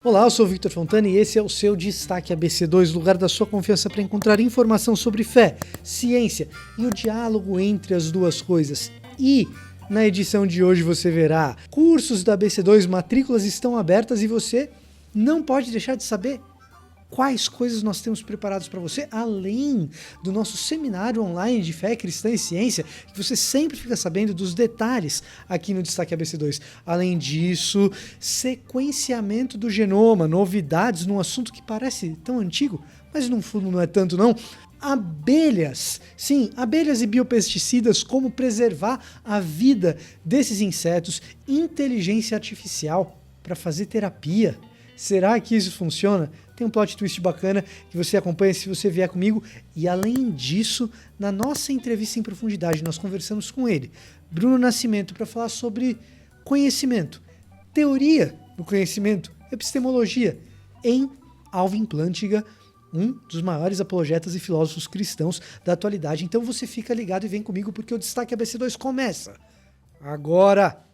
Olá, eu sou o Victor Fontana e esse é o seu Destaque ABC2, lugar da sua confiança para encontrar informação sobre fé, ciência e o diálogo entre as duas coisas. E na edição de hoje você verá cursos da ABC2, matrículas estão abertas e você não pode deixar de saber quais coisas nós temos preparados para você, além do nosso seminário online de fé cristã e ciência, que você sempre fica sabendo dos detalhes aqui no Destaque ABC2. Além disso, sequenciamento do genoma, novidades num assunto que parece tão antigo, mas no fundo não é tanto não. Abelhas, sim, abelhas e biopesticidas, como preservar a vida desses insetos, inteligência artificial para fazer terapia. Será que isso funciona? Tem um plot twist bacana que você acompanha se você vier comigo. E além disso, na nossa entrevista em profundidade, nós conversamos com ele, Bruno Nascimento, para falar sobre conhecimento, teoria do conhecimento, epistemologia, em Alvin Plantinga, um dos maiores apologetas e filósofos cristãos da atualidade. Então você fica ligado e vem comigo porque o Destaque ABC2 começa agora!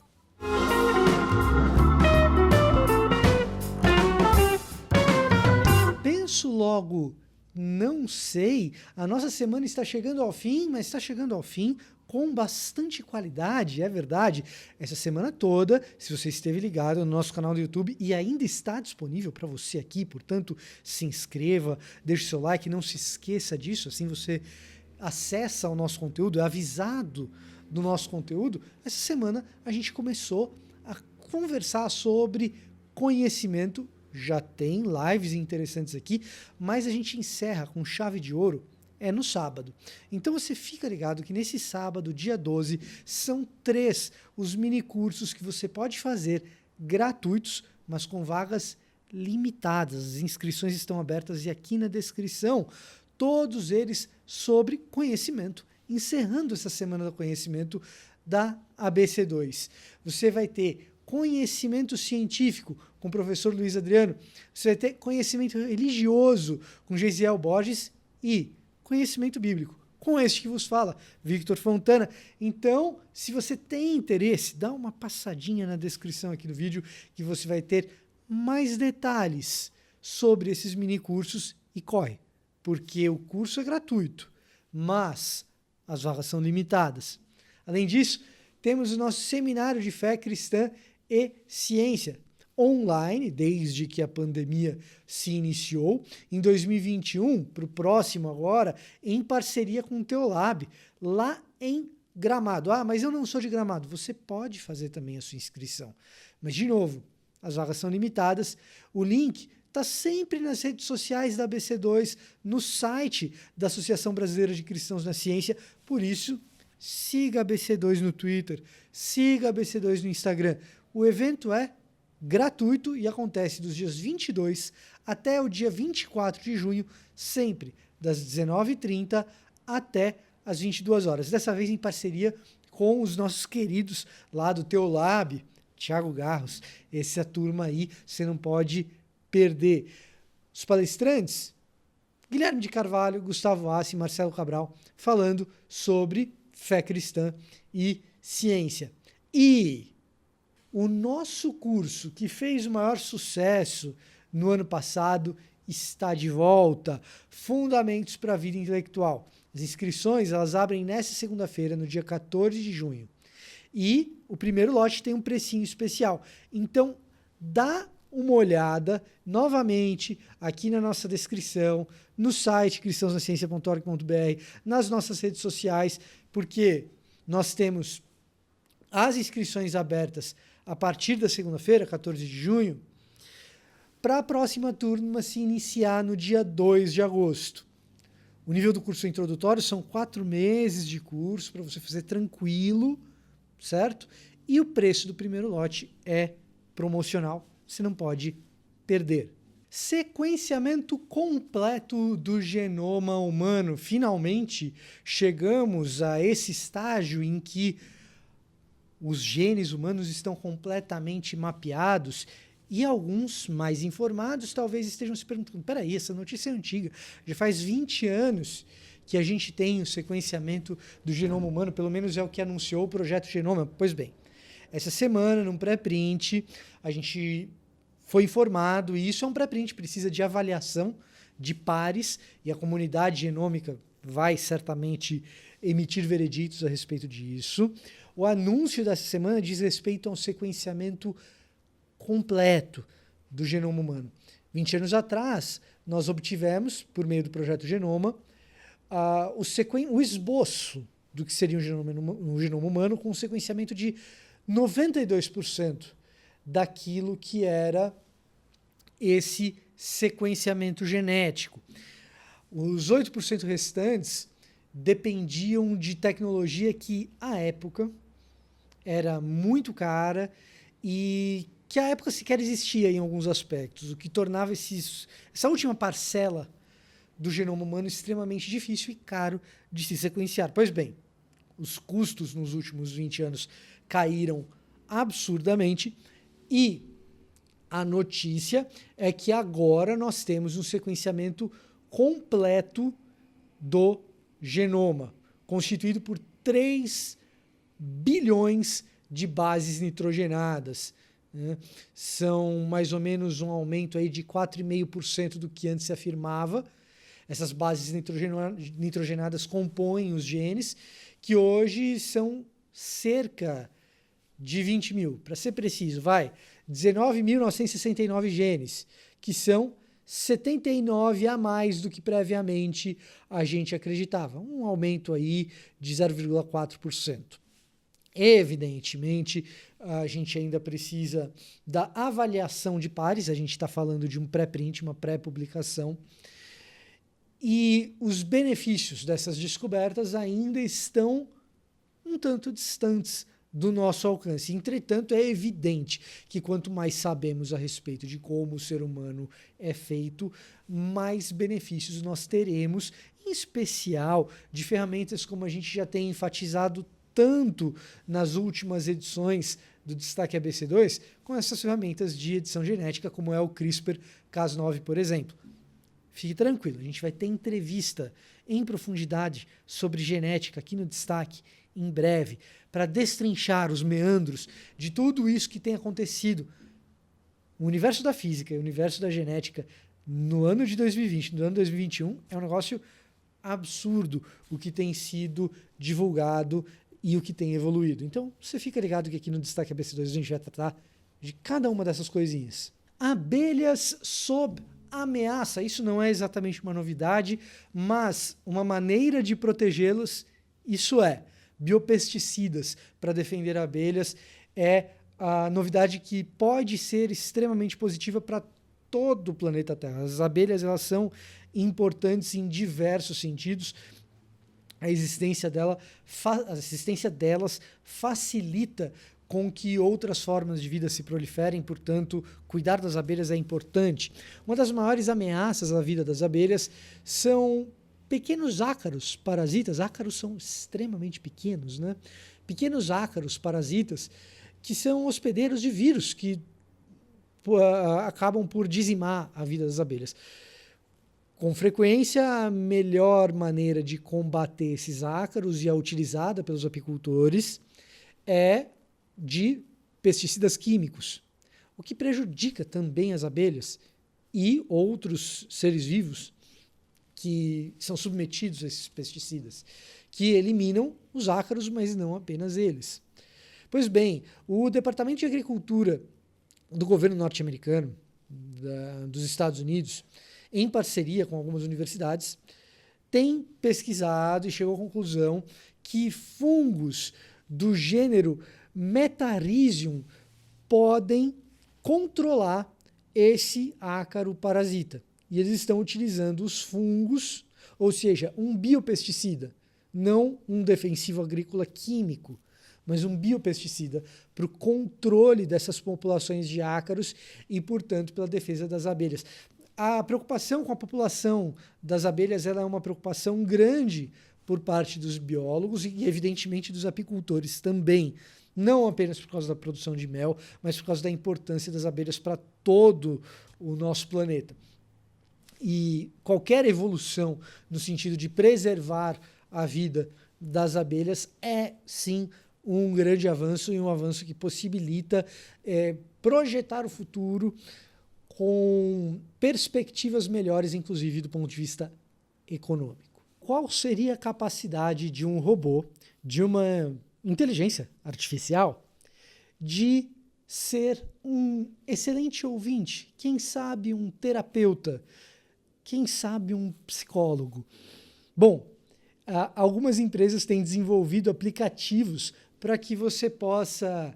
Penso logo, não sei, a nossa semana está chegando ao fim, mas está chegando ao fim com bastante qualidade, é verdade. Essa semana toda, se você esteve ligado no nosso canal do YouTube e ainda está disponível para você aqui, portanto, se inscreva, deixe seu like, não se esqueça disso, assim você acessa o nosso conteúdo, é avisado do nosso conteúdo. Essa semana a gente começou a conversar sobre conhecimento. Já tem lives interessantes aqui, mas a gente encerra com chave de ouro no sábado. Então você fica ligado que nesse sábado, dia 12, são 3 os mini cursos que você pode fazer gratuitos, mas com vagas limitadas. As inscrições estão abertas e aqui na descrição, todos eles sobre conhecimento. Encerrando essa semana do conhecimento da ABC2. Você vai ter conhecimento científico com o professor Luiz Adriano, você vai ter conhecimento religioso com Geisiel Borges e conhecimento bíblico com este que vos fala, Victor Fontana. Então, se você tem interesse, dá uma passadinha na descrição aqui do vídeo que você vai ter mais detalhes sobre esses mini cursos e corre, porque o curso é gratuito, mas as vagas são limitadas. Além disso, temos o nosso seminário de fé cristã e ciência, online, desde que a pandemia se iniciou, em 2021, para o próximo agora, em parceria com o Teolab, lá em Gramado. Ah, mas eu não sou de Gramado. Você pode fazer também a sua inscrição. Mas, de novo, as vagas são limitadas. O link está sempre nas redes sociais da ABC2, no site da Associação Brasileira de Cristãos na Ciência. Por isso, siga a ABC2 no Twitter, siga a ABC2 no Instagram. O evento é gratuito e acontece dos dias 22 até o dia 24 de junho, sempre das 19h30 até as 22 horas. Dessa vez em parceria com os nossos queridos lá do Teolab, Thiago Garros. Essa turma aí você não pode perder. Os palestrantes, Guilherme de Carvalho, Gustavo Assi e Marcelo Cabral, falando sobre fé cristã e ciência. E o nosso curso, que fez o maior sucesso no ano passado, está de volta. Fundamentos para a vida intelectual. As inscrições elas abrem nesta segunda-feira, no dia 14 de junho. E o primeiro lote tem um precinho especial. Então, dá uma olhada novamente aqui na nossa descrição, no site cristãosnaciencia.org.br, nas nossas redes sociais, porque nós temos as inscrições abertas a partir da segunda-feira, 14 de junho, para a próxima turma se iniciar no dia 2 de agosto. O nível do curso introdutório são 4 meses de curso para você fazer tranquilo, certo? E o preço do primeiro lote é promocional, você não pode perder. Sequenciamento completo do genoma humano. Finalmente chegamos a esse estágio em que os genes humanos estão completamente mapeados e alguns mais informados talvez estejam se perguntando, peraí, essa notícia é antiga, já faz 20 anos que a gente tem o sequenciamento do genoma humano, pelo menos é o que anunciou o Projeto Genoma. Pois bem, essa semana, num pré-print, a gente foi informado, e isso é um pré-print, precisa de avaliação de pares, e a comunidade genômica vai certamente emitir vereditos a respeito disso. O anúncio dessa semana diz respeito ao sequenciamento completo do genoma humano. 20 anos atrás, nós obtivemos, por meio do Projeto Genoma, o esboço do que seria um genoma humano com um sequenciamento de 92% daquilo que era esse sequenciamento genético. Os 8% restantes dependiam de tecnologia que, à época, era muito cara e que à época sequer existia em alguns aspectos, o que tornava essa última parcela do genoma humano extremamente difícil e caro de se sequenciar. Pois bem, os custos nos últimos 20 anos caíram absurdamente e a notícia é que agora nós temos um sequenciamento completo do genoma, constituído por 3 bilhões de bases nitrogenadas. Né? São mais ou menos um aumento aí de 4,5% do que antes se afirmava. Essas bases nitrogenadas compõem os genes, que hoje são cerca de 20 mil. Para ser preciso, 19.969 genes, que são 79 a mais do que previamente a gente acreditava. Um aumento aí de 0,4%. Evidentemente, a gente ainda precisa da avaliação de pares, a gente está falando de um pré-print, uma pré-publicação, e os benefícios dessas descobertas ainda estão um tanto distantes do nosso alcance. Entretanto, é evidente que quanto mais sabemos a respeito de como o ser humano é feito, mais benefícios nós teremos, em especial de ferramentas como a gente já tem enfatizado tanto nas últimas edições do Destaque ABC2, com essas ferramentas de edição genética, como é o CRISPR-Cas9, por exemplo. Fique tranquilo, a gente vai ter entrevista em profundidade sobre genética aqui no Destaque em breve, para destrinchar os meandros de tudo isso que tem acontecido. O universo da física e o universo da genética no ano de 2020, no ano de 2021, é um negócio absurdo o que tem sido divulgado e o que tem evoluído. Então, você fica ligado que aqui no Destaque ABC2 a gente vai tratar de cada uma dessas coisinhas. Abelhas sob ameaça. Isso não é exatamente uma novidade, mas uma maneira de protegê-los, isso é, biopesticidas para defender abelhas, é a novidade que pode ser extremamente positiva para todo o planeta Terra. As abelhas, elas são importantes em diversos sentidos. A existência delas facilita com que outras formas de vida se proliferem, portanto, cuidar das abelhas é importante. Uma das maiores ameaças à vida das abelhas são pequenos ácaros parasitas. Ácaros são extremamente pequenos, né? Pequenos ácaros parasitas que são hospedeiros de vírus que acabam por dizimar a vida das abelhas. Com frequência, a melhor maneira de combater esses ácaros e a utilizada pelos apicultores é de pesticidas químicos, o que prejudica também as abelhas e outros seres vivos que são submetidos a esses pesticidas, que eliminam os ácaros, mas não apenas eles. Pois bem, o Departamento de Agricultura do governo norte-americano, dos Estados Unidos, em parceria com algumas universidades, tem pesquisado e chegou à conclusão que fungos do gênero Metarhizium podem controlar esse ácaro parasita. E eles estão utilizando os fungos, ou seja, um biopesticida, não um defensivo agrícola químico, mas um biopesticida para o controle dessas populações de ácaros e, portanto, pela defesa das abelhas. A preocupação com a população das abelhas ela é uma preocupação grande por parte dos biólogos e, evidentemente, dos apicultores também. Não apenas por causa da produção de mel, mas por causa da importância das abelhas para todo o nosso planeta. E qualquer evolução no sentido de preservar a vida das abelhas é, sim, um grande avanço e um avanço que possibilita projetar o futuro com perspectivas melhores, inclusive do ponto de vista econômico. Qual seria a capacidade de um robô, de uma inteligência artificial, de ser um excelente ouvinte, quem sabe um terapeuta, quem sabe um psicólogo? Bom, algumas empresas têm desenvolvido aplicativos para que você possa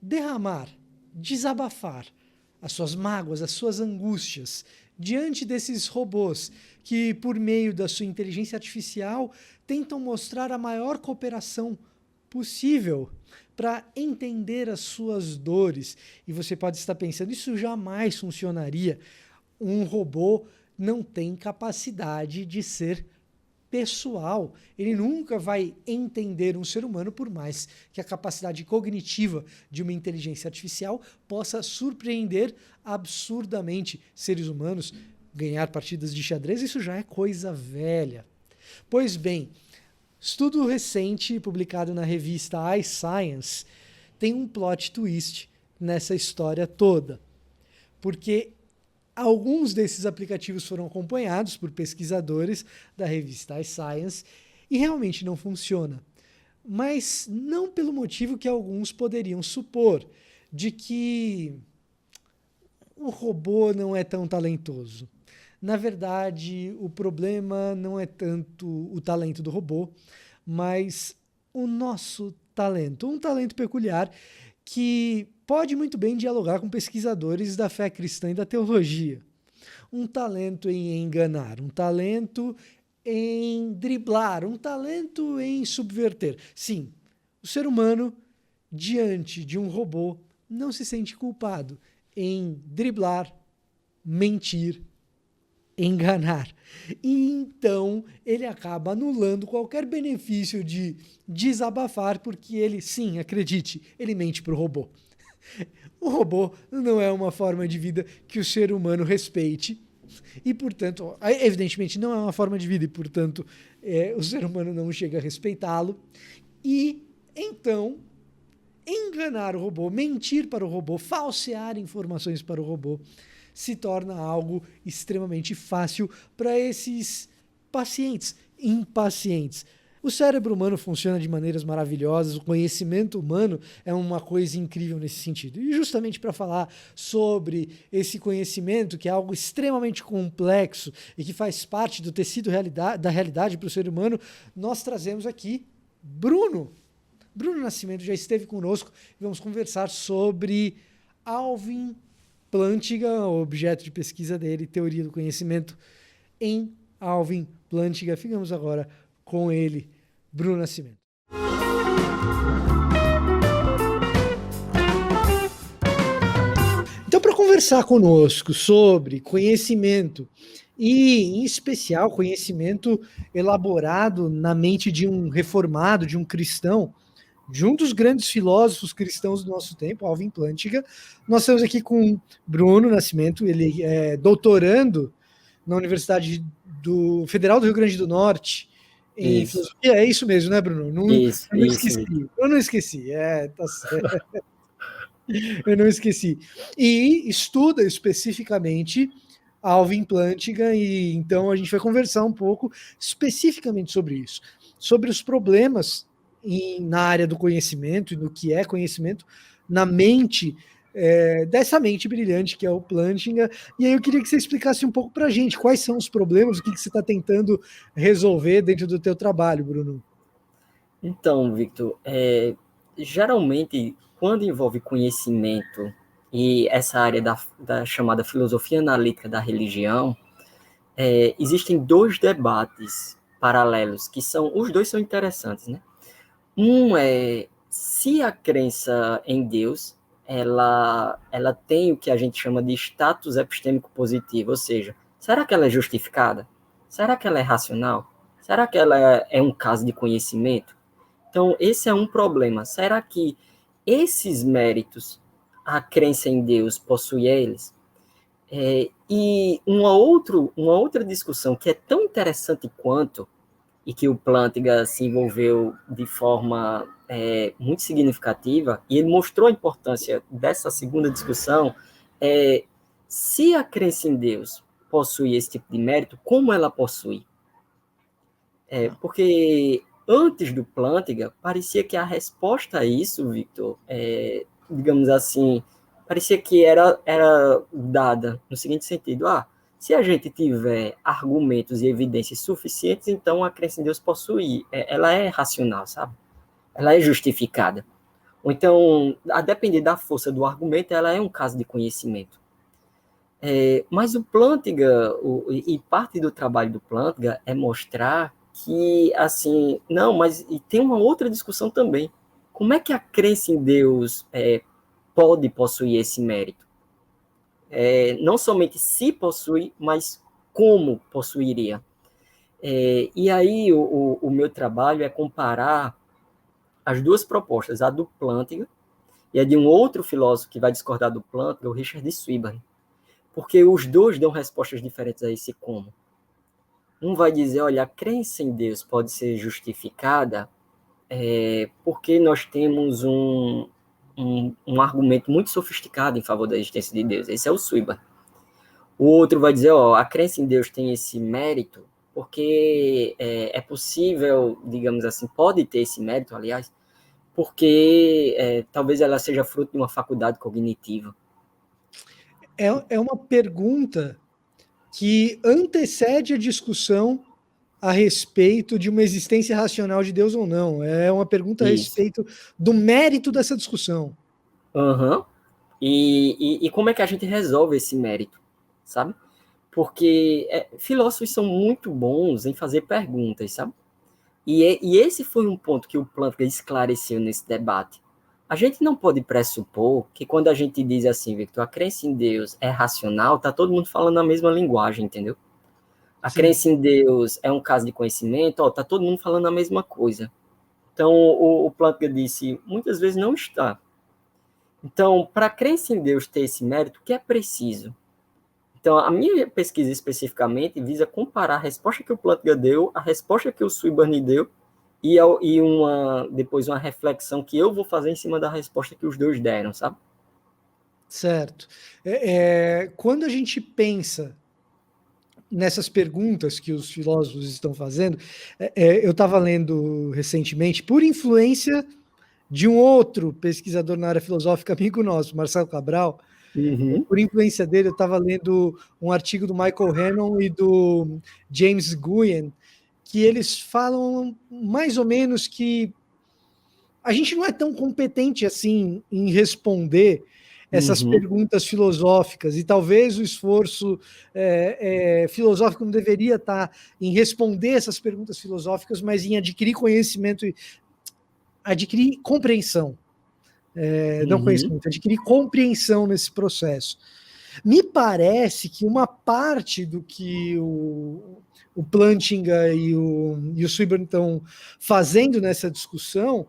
derramar, desabafar as suas mágoas, as suas angústias diante desses robôs que, por meio da sua inteligência artificial, tentam mostrar a maior cooperação possível para entender as suas dores. E você pode estar pensando, isso jamais funcionaria. Um robô não tem capacidade de ser pessoal. Ele nunca vai entender um ser humano, por mais que a capacidade cognitiva de uma inteligência artificial possa surpreender absurdamente seres humanos. Ganhar partidas de xadrez, isso já é coisa velha. Pois bem, estudo recente publicado na revista iScience tem um plot twist nessa história toda, porque alguns desses aplicativos foram acompanhados por pesquisadores da revista iScience e realmente não funciona. Mas não pelo motivo que alguns poderiam supor, de que o robô não é tão talentoso. Na verdade, o problema não é tanto o talento do robô, mas o nosso talento. Um talento peculiar que pode muito bem dialogar com pesquisadores da fé cristã e da teologia. Um talento em enganar, um talento em driblar, um talento em subverter. Sim, o ser humano, diante de um robô, não se sente culpado em driblar, mentir, enganar. E então ele acaba anulando qualquer benefício de desabafar, porque ele, sim, acredite, ele mente para o robô. O robô não é uma forma de vida que o ser humano respeite e, portanto, evidentemente não é uma forma de vida e, portanto, o ser humano não chega a respeitá-lo. E, então, enganar o robô, mentir para o robô, falsear informações para o robô, se torna algo extremamente fácil para esses pacientes impacientes. O cérebro humano funciona de maneiras maravilhosas, o conhecimento humano é uma coisa incrível nesse sentido. E justamente para falar sobre esse conhecimento, que é algo extremamente complexo e que faz parte do tecido da realidade para o ser humano, nós trazemos aqui Bruno. Bruno Nascimento já esteve conosco e vamos conversar sobre Alvin Plantinga, o objeto de pesquisa dele, teoria do conhecimento em Alvin Plantinga. Ficamos agora com ele, Bruno Nascimento. Então, para conversar conosco sobre conhecimento, e em especial conhecimento elaborado na mente de um reformado, de um cristão, de um dos grandes filósofos cristãos do nosso tempo, Alvin Plantinga, nós estamos aqui com Bruno Nascimento, ele é doutorando na Universidade Federal do Rio Grande do Norte, em filosofia. É isso mesmo, né, Bruno? Eu não esqueci. Eu não esqueci. Tá certo. Eu não esqueci. E estuda especificamente Alvin Plantinga, e então a gente vai conversar um pouco especificamente sobre isso, sobre os problemas na área do conhecimento e no que é conhecimento na mente dessa mente brilhante que é o Plantinga. E aí eu queria que você explicasse um pouco para a gente quais são os problemas, o que você está tentando resolver dentro do teu trabalho, Bruno. Então, Victor, geralmente, quando envolve conhecimento e essa área da chamada filosofia analítica da religião, existem dois debates paralelos, os dois são interessantes, né? Um é se a crença em Deus, ela tem o que a gente chama de status epistêmico positivo, ou seja, será que ela é justificada? Será que ela é racional? Será que ela é um caso de conhecimento? Então, esse é um problema. Será que esses méritos, a crença em Deus possui eles? E uma outra discussão que é tão interessante quanto, e que o Plantinga se envolveu de forma muito significativa, e ele mostrou a importância dessa segunda discussão, se a crença em Deus possui esse tipo de mérito, como ela possui? Porque antes do Plântiga, parecia que a resposta a isso, Victor, digamos assim, parecia que era dada no seguinte sentido: se a gente tiver argumentos e evidências suficientes, então a crença em Deus possui, ela é racional, sabe? Ela é justificada. Ou então, a depender da força do argumento, ela é um caso de conhecimento. Mas o Plântiga, e parte do trabalho do Plântiga é mostrar que, assim, não, mas e tem uma outra discussão também. Como é que a crença em Deus pode possuir esse mérito? Não somente se possui, mas como possuiria. E aí o meu trabalho é comparar as duas propostas, a do Plântiga e a de um outro filósofo que vai discordar do Plântiga, o Richard Swinburne, porque os dois dão respostas diferentes a esse como. Um vai dizer, olha, a crença em Deus pode ser justificada porque nós temos um argumento muito sofisticado em favor da existência de Deus. Esse é o Swinburne. O outro vai dizer, a crença em Deus tem esse mérito porque é possível, digamos assim, pode ter esse mérito, aliás, porque talvez ela seja fruto de uma faculdade cognitiva. É uma pergunta que antecede a discussão a respeito de uma existência racional de Deus ou não. É uma pergunta a Isso. respeito do mérito dessa discussão. Uhum. E como é que a gente resolve esse mérito, sabe? Porque filósofos são muito bons em fazer perguntas, sabe? E esse foi um ponto que o Plantga esclareceu nesse debate. A gente não pode pressupor que quando a gente diz assim, Victor, a crença em Deus é racional, tá todo mundo falando a mesma linguagem, entendeu? A Sim. crença em Deus é um caso de conhecimento, tá todo mundo falando a mesma coisa. Então, o Plantga disse, muitas vezes não está. Então, para a crença em Deus ter esse mérito, o que é preciso? Então, a minha pesquisa especificamente visa comparar a resposta que o Plantga deu, a resposta que o Swinburne deu, e depois uma reflexão que eu vou fazer em cima da resposta que os dois deram, sabe? Certo. Quando a gente pensa nessas perguntas que os filósofos estão fazendo, eu estava lendo recentemente, por influência de um outro pesquisador na área filosófica, amigo nosso, Marcelo Cabral. Uhum. Por influência dele, eu estava lendo um artigo do Michael Hannon e do James Guyen, que eles falam mais ou menos que a gente não é tão competente assim em responder essas Uhum. perguntas filosóficas, e talvez o esforço filosófico não deveria estar em responder essas perguntas filosóficas, mas em adquirir conhecimento e adquirir compreensão. Não Uhum. conhecimento, adquirir compreensão nesse processo. Me parece que uma parte do que o Plantinga e o Swinburne estão fazendo nessa discussão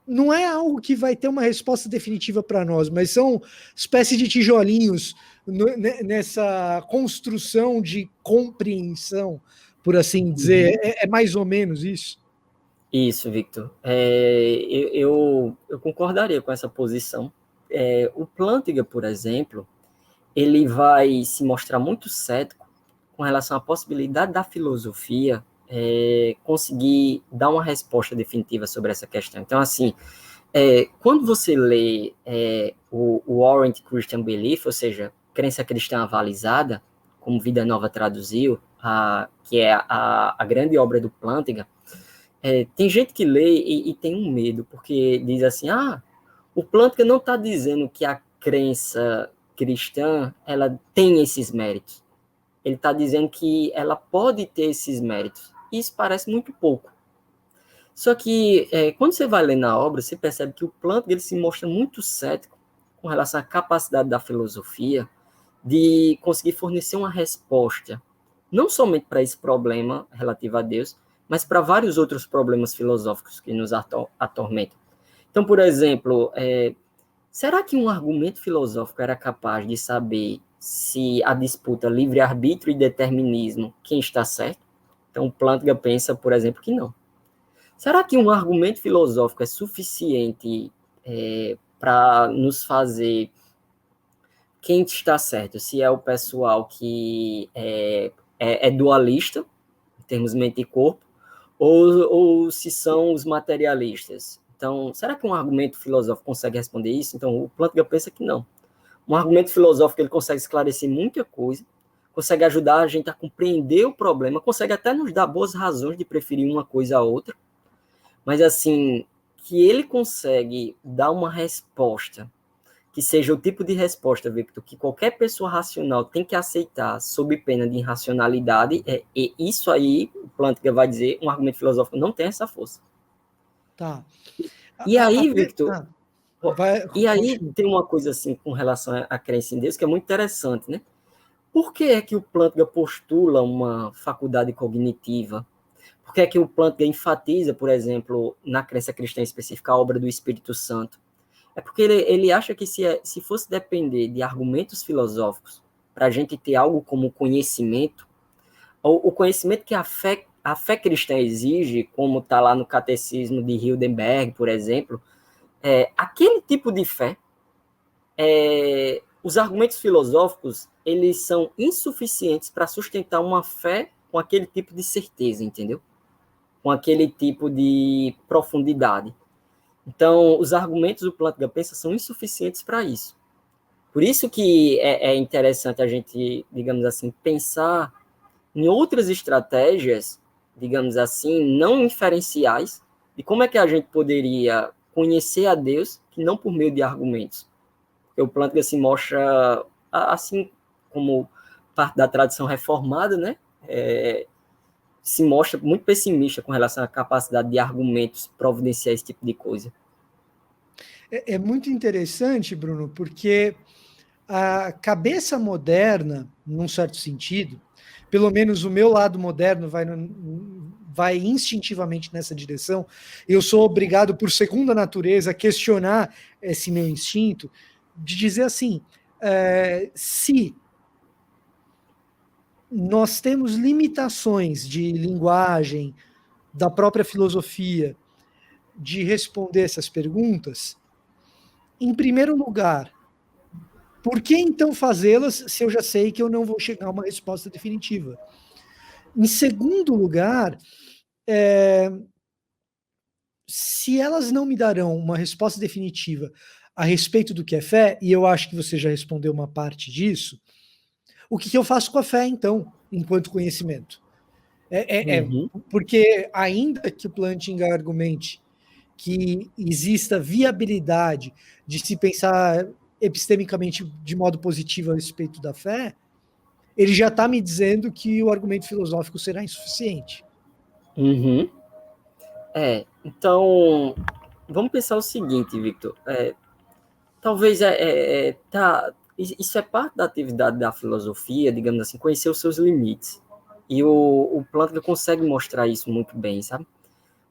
não é algo que vai ter uma resposta definitiva para nós, mas são espécie de tijolinhos nessa construção de compreensão, por assim dizer. Uhum. É mais ou menos isso? Isso, Victor. Eu concordaria com essa posição. O Plantinga, por exemplo, ele vai se mostrar muito cético com relação à possibilidade da filosofia conseguir dar uma resposta definitiva sobre essa questão. Então, assim, quando você lê o Warrant Christian Belief, ou seja, crença cristã avalizada, como Vida Nova traduziu, que é a grande obra do Plantinga, tem gente que lê e tem um medo, porque diz assim, o Plantinga não está dizendo que a crença cristã ela tem esses méritos. Ele está dizendo que ela pode ter esses méritos. Isso parece muito pouco. Só que, quando você vai ler na obra, você percebe que o Plantinga ele se mostra muito cético com relação à capacidade da filosofia de conseguir fornecer uma resposta, não somente para esse problema relativo a Deus, mas para vários outros problemas filosóficos que nos atormentam. Então, por exemplo, será que um argumento filosófico era capaz de saber se a disputa livre-arbítrio e determinismo, quem está certo? Então, Plantinga pensa, por exemplo, que não. Será que um argumento filosófico é suficiente para nos fazer quem está certo, se é o pessoal que é dualista, em termos mente e corpo, ou se são os materialistas. Então, será que um argumento filosófico consegue responder isso? Então, o Plantinga pensa que não. Um argumento filosófico ele consegue esclarecer muita coisa, consegue ajudar a gente a compreender o problema, consegue até nos dar boas razões de preferir uma coisa a outra, mas assim, que ele consegue dar uma resposta que seja o tipo de resposta, Victor, que qualquer pessoa racional tem que aceitar sob pena de irracionalidade, e isso aí, o Plantinga vai dizer, um argumento filosófico não tem essa força. Tá. E aí, Victor, Vai, e aí continua. tem uma coisa assim com relação à crença em Deus que é muito interessante, né? Por que é que o Plantinga postula uma faculdade cognitiva? Por que é que o Plantinga enfatiza, por exemplo, na crença cristã específica, a obra do Espírito Santo? É porque ele acha que se fosse depender de argumentos filosóficos para a gente ter algo como conhecimento, ou o conhecimento que a fé cristã exige, como está lá no Catecismo de Hildenberg, por exemplo, aquele tipo de fé, os argumentos filosóficos, eles são insuficientes para sustentar uma fé com aquele tipo de certeza, entendeu? Com aquele tipo de profundidade. Então, os argumentos do Plantinga pensa são insuficientes para isso. Por isso que é interessante a gente, digamos assim, pensar em outras estratégias, digamos assim, não inferenciais, de como é que a gente poderia conhecer a Deus, que não por meio de argumentos. Porque o Plantinga se mostra, assim como parte da tradição reformada, né? Se mostra muito pessimista com relação à capacidade de argumentos providenciar esse tipo de coisa. É muito interessante, Bruno, porque a cabeça moderna, num certo sentido, pelo menos o meu lado moderno vai instintivamente nessa direção. Eu sou obrigado, por segunda natureza, a questionar esse meu instinto, de dizer assim: se nós temos limitações de linguagem, da própria filosofia, de responder essas perguntas, em primeiro lugar, por que então fazê-las se eu já sei que eu não vou chegar a uma resposta definitiva? Em segundo lugar, se elas não me darão uma resposta definitiva a respeito do que é fé, e eu acho que você já respondeu uma parte disso, o que eu faço com a fé, então, enquanto conhecimento? Uhum. Porque, ainda que o Plantinga argumente que exista viabilidade de se pensar epistemicamente de modo positivo a respeito da fé, ele já está me dizendo que o argumento filosófico será insuficiente. Uhum. Então, vamos pensar o seguinte, Victor. Talvez isso é parte da atividade da filosofia, digamos assim, conhecer os seus limites. E o Plantinga consegue mostrar isso muito bem, sabe?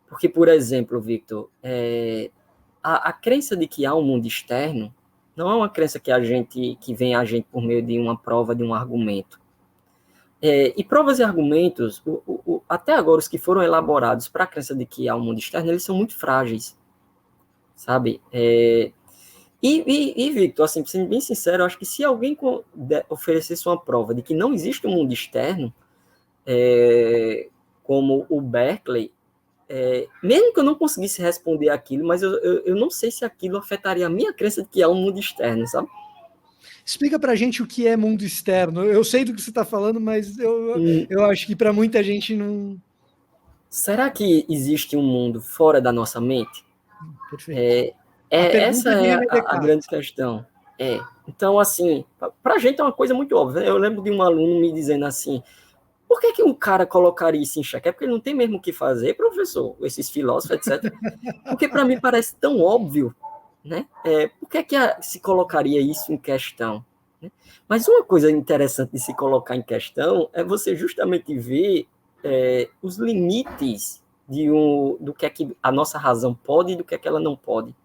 Porque, por exemplo, Victor, a crença de que há um mundo externo não é uma crença que vem a gente por meio de uma prova, de um argumento. E provas e argumentos, até agora, os que foram elaborados para a crença de que há um mundo externo, eles são muito frágeis, sabe? Victor, assim, sendo bem sincero, eu acho que se alguém oferecesse uma prova de que não existe um mundo externo, como o Berkeley, mesmo que eu não conseguisse responder aquilo, mas eu não sei se aquilo afetaria a minha crença de que há um mundo externo, sabe? Explica pra gente o que é mundo externo. Eu sei do que você está falando, mas eu acho que para muita gente não. Será que existe um mundo fora da nossa mente? Perfeito. A Essa pergunta é é René a grande Descartes. questão. Então, assim, para a gente é uma coisa muito óbvia. Eu lembro de um aluno me dizendo assim: por que um cara colocaria isso em xeque? É porque ele não tem mesmo o que fazer, professor, esses filósofos, etc. Porque para mim parece tão óbvio, né? Por que se colocaria isso em questão? Né? Mas uma coisa interessante de se colocar em questão é você justamente ver os limites do que é que a nossa razão pode e do que é que ela não pode.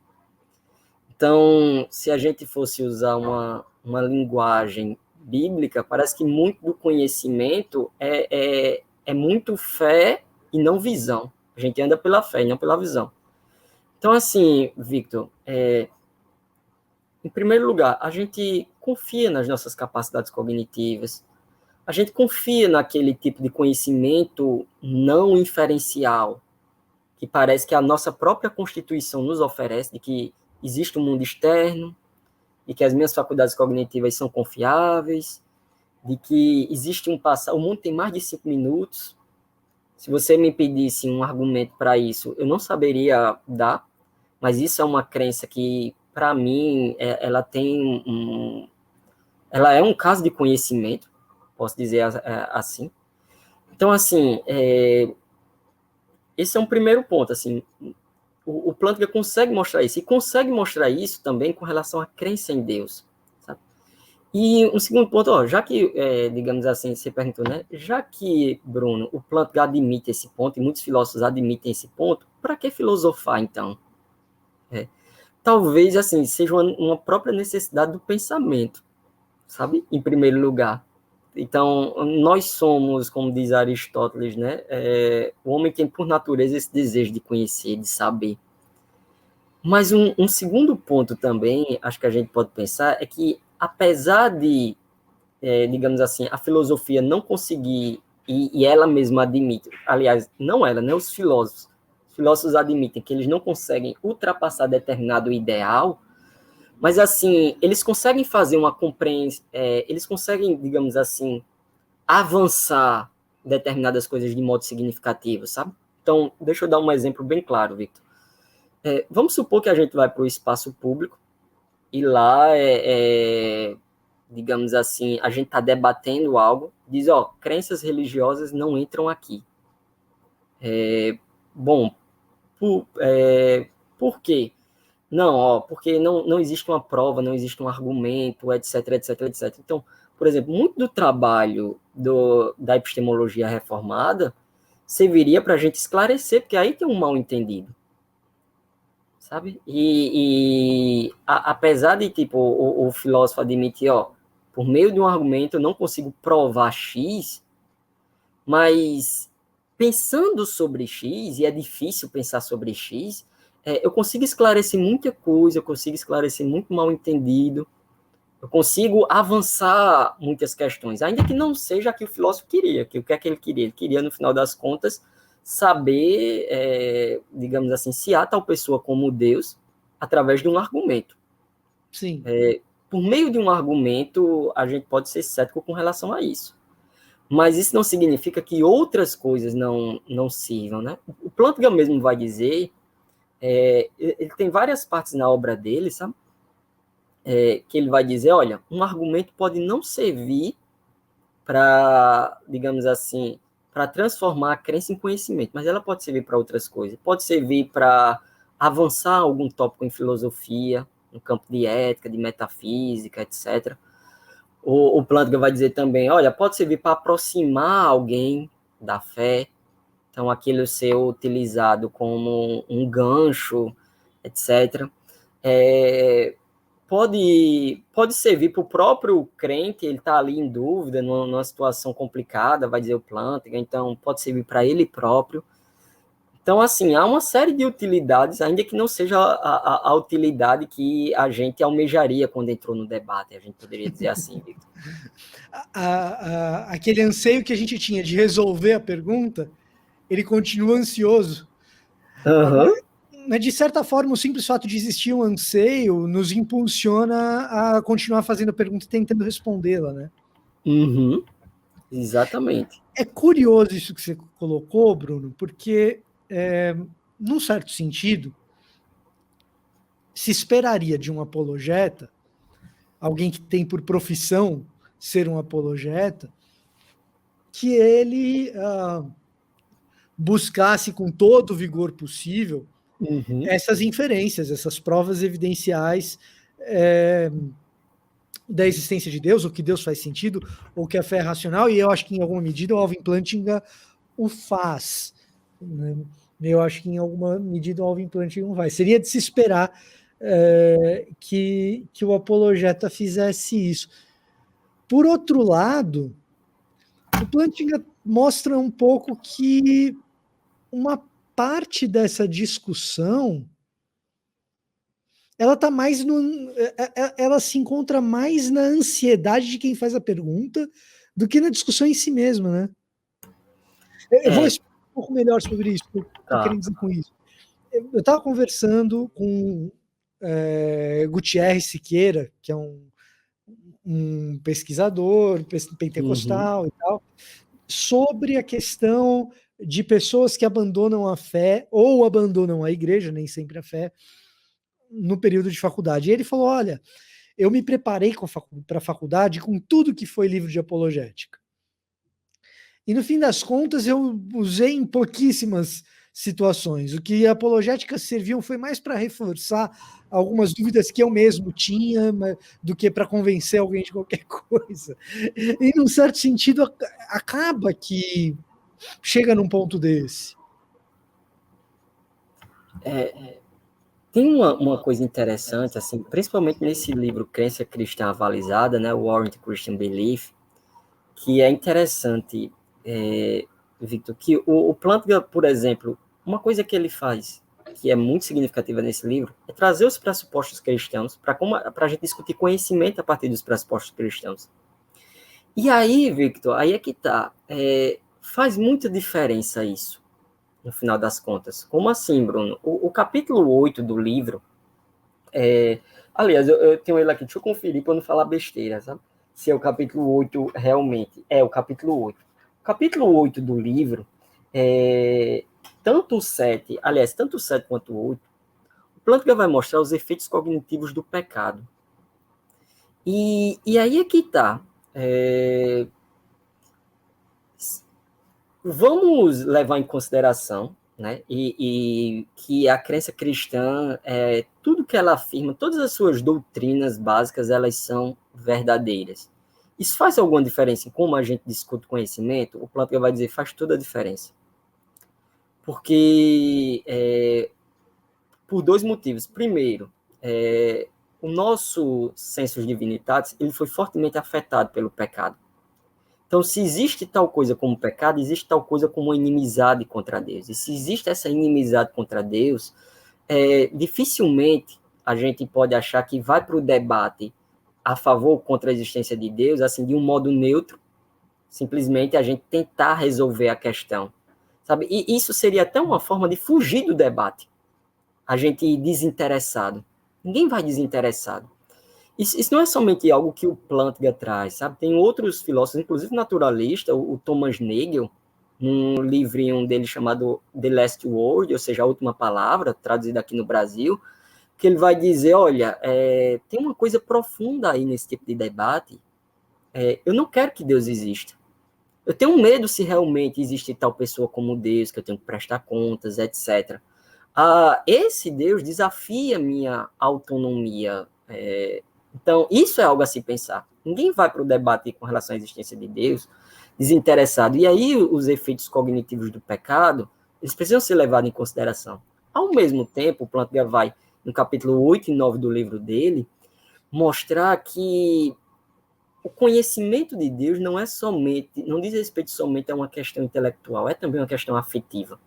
Então, se a gente fosse usar uma linguagem bíblica, parece que muito do conhecimento é muito fé e não visão. A gente anda pela fé e não pela visão. Então, assim, Victor, Em primeiro lugar, a gente confia nas nossas capacidades cognitivas, a gente confia naquele tipo de conhecimento não inferencial, que parece que a nossa própria Constituição nos oferece, de que existe um mundo externo, de que as minhas faculdades cognitivas são confiáveis, de que existe um passado, o mundo tem mais de 5 minutos. Se você me pedisse um argumento para isso, eu não saberia dar, mas isso é uma crença que, para mim, ela tem ela é um caso de conhecimento, posso dizer assim. Então, assim, esse é um primeiro ponto, assim, o Plantinga consegue mostrar isso, e consegue mostrar isso também com relação à crença em Deus, sabe? E um segundo ponto, ó, já que, digamos assim, você perguntou, né, já que, Bruno, o Plantinga admite esse ponto, e muitos filósofos admitem esse ponto, para que filosofar, então? Talvez, assim, seja uma própria necessidade do pensamento, sabe? Em primeiro lugar. Então, nós somos, como diz Aristóteles, né? O homem tem por natureza esse desejo de conhecer, de saber. Mas um segundo ponto também, acho que a gente pode pensar, é que apesar de, digamos assim, a filosofia não conseguir, e ela mesma admite, aliás, não ela, né? Os filósofos admitem que eles não conseguem ultrapassar determinado ideal, mas, assim, eles conseguem fazer uma compreensão, eles conseguem, digamos assim, avançar determinadas coisas de modo significativo, sabe? Então, deixa eu dar um exemplo bem claro, Victor. Vamos supor que a gente vai para o espaço público e lá, digamos assim, a gente está debatendo algo, diz, ó, crenças religiosas não entram aqui. Bom, por quê? Não, ó, porque não existe uma prova, não existe um argumento, etc, etc, etc. Então, por exemplo, muito do trabalho da epistemologia reformada serviria para a gente esclarecer, porque aí tem um mal-entendido, sabe? Apesar de, tipo, o filósofo admitir, ó, por meio de um argumento eu não consigo provar X, mas pensando sobre X, e é difícil pensar sobre X, eu consigo esclarecer muita coisa, eu consigo esclarecer muito mal entendido, eu consigo avançar muitas questões, ainda que não seja o que o filósofo queria, que o que é que ele queria? Ele queria, no final das contas, saber, digamos assim, se há tal pessoa como Deus, através de um argumento. Sim. Por meio de um argumento, a gente pode ser cético com relação a isso. Mas isso não significa que outras coisas não sirvam, né? O Plantinga mesmo vai dizer, ele tem várias partes na obra dele, sabe? Que ele vai dizer, olha, um argumento pode não servir para, digamos assim, para transformar a crença em conhecimento, mas ela pode servir para outras coisas. Pode servir para avançar algum tópico em filosofia, no campo de ética, de metafísica, etc. O Plantinga vai dizer também, olha, pode servir para aproximar alguém da fé, então aquilo ser utilizado como um gancho, etc. Pode servir para o próprio crente, ele está ali em dúvida, numa situação complicada, vai dizer o Plantinga, então pode servir para ele próprio. Então, assim, há uma série de utilidades, ainda que não seja a utilidade que a gente almejaria quando entrou no debate, a gente poderia dizer assim, Victor. Aquele anseio que a gente tinha de resolver a pergunta, ele continua ansioso. Uhum. Mas, de certa forma, o simples fato de existir um anseio nos impulsiona a continuar fazendo a pergunta e tentando respondê-la, né? Uhum. Exatamente. É curioso isso que você colocou, Bruno, porque, num certo sentido, se esperaria de um apologeta, alguém que tem por profissão ser um apologeta, que ele buscasse com todo o vigor possível essas inferências, essas provas evidenciais da existência de Deus, ou que Deus faz sentido, ou que a fé é racional, e eu acho que em alguma medida o Alvin Plantinga o faz. Né? Eu acho que em alguma medida o Alvin Plantinga o faz. Seria de se esperar que o apologeta fizesse isso. Por outro lado, o Plantinga mostra um pouco que uma parte dessa discussão ela tá mais no, ela se encontra mais na ansiedade de quem faz a pergunta do que na discussão em si mesma, né? Eu vou É, explicar um pouco melhor sobre isso, o que eu tô tá. querendo dizer com isso. Eu estava conversando com Gutierrez Siqueira, que é um pesquisador Uhum. pentecostal e tal, sobre a questão de pessoas que abandonam a fé ou abandonam a igreja, nem sempre a fé, no período de faculdade. E ele falou: olha, eu me preparei para a faculdade com tudo que foi livro de apologética. E no fim das contas, eu usei em pouquíssimas situações. O que a apologética serviam foi mais para reforçar algumas dúvidas que eu mesmo tinha, do que para convencer alguém de qualquer coisa. E, num certo sentido, acaba que chega num ponto desse. Tem uma coisa interessante, assim, principalmente nesse livro Crença Cristã Avalizada, né, Warrant Christian Belief, que é interessante, Victor, que o Plantinga, por exemplo, uma coisa que ele faz, que é muito significativa nesse livro, é trazer os pressupostos cristãos para a gente discutir conhecimento a partir dos pressupostos cristãos. E aí, Victor, aí é que tá, faz muita diferença isso, no final das contas. Como assim, Bruno? O capítulo 8 do livro, aliás, eu tenho ele aqui, deixa eu conferir para não falar besteira, sabe? Se é o capítulo 8 realmente. É o capítulo 8. O capítulo 8 do livro, tanto o 7, aliás, tanto o 7 quanto o 8, o Plantinga vai mostrar os efeitos cognitivos do pecado. E aí é que tá. Vamos levar em consideração, né, e que a crença cristã, tudo que ela afirma, todas as suas doutrinas básicas, elas são verdadeiras. Isso faz alguma diferença em como a gente discute conhecimento? O Plantinga vai dizer, faz toda a diferença. Porque, por dois motivos. Primeiro, o nosso sensus divinitatis, ele foi fortemente afetado pelo pecado. Então, se existe tal coisa como pecado, existe tal coisa como inimizade contra Deus. E se existe essa inimizade contra Deus, dificilmente a gente pode achar que vai para o debate a favor ou contra a existência de Deus, assim, de um modo neutro, simplesmente a gente tentar resolver a questão, sabe? E isso seria até uma forma de fugir do debate, a gente ir desinteressado. Ninguém vai desinteressado. Isso não é somente algo que o Plantinga traz, sabe? Tem outros filósofos, inclusive naturalista, o Thomas Nagel, num livrinho dele chamado The Last Word, ou seja, a última palavra, traduzido aqui no Brasil, que ele vai dizer, olha, tem uma coisa profunda aí nesse tipo de debate, eu não quero que Deus exista. Eu tenho medo se realmente existe tal pessoa como Deus, que eu tenho que prestar contas, etc. Esse Deus desafia minha autonomia. Então, isso é algo a se pensar. Ninguém vai para o debate com relação à existência de Deus desinteressado. E aí, os efeitos cognitivos do pecado, eles precisam ser levados em consideração. Ao mesmo tempo, o Plantinga vai, no capítulo 8 e 9 do livro dele, mostrar que o conhecimento de Deus não é somente, não diz respeito somente a uma questão intelectual, é também uma questão afetiva.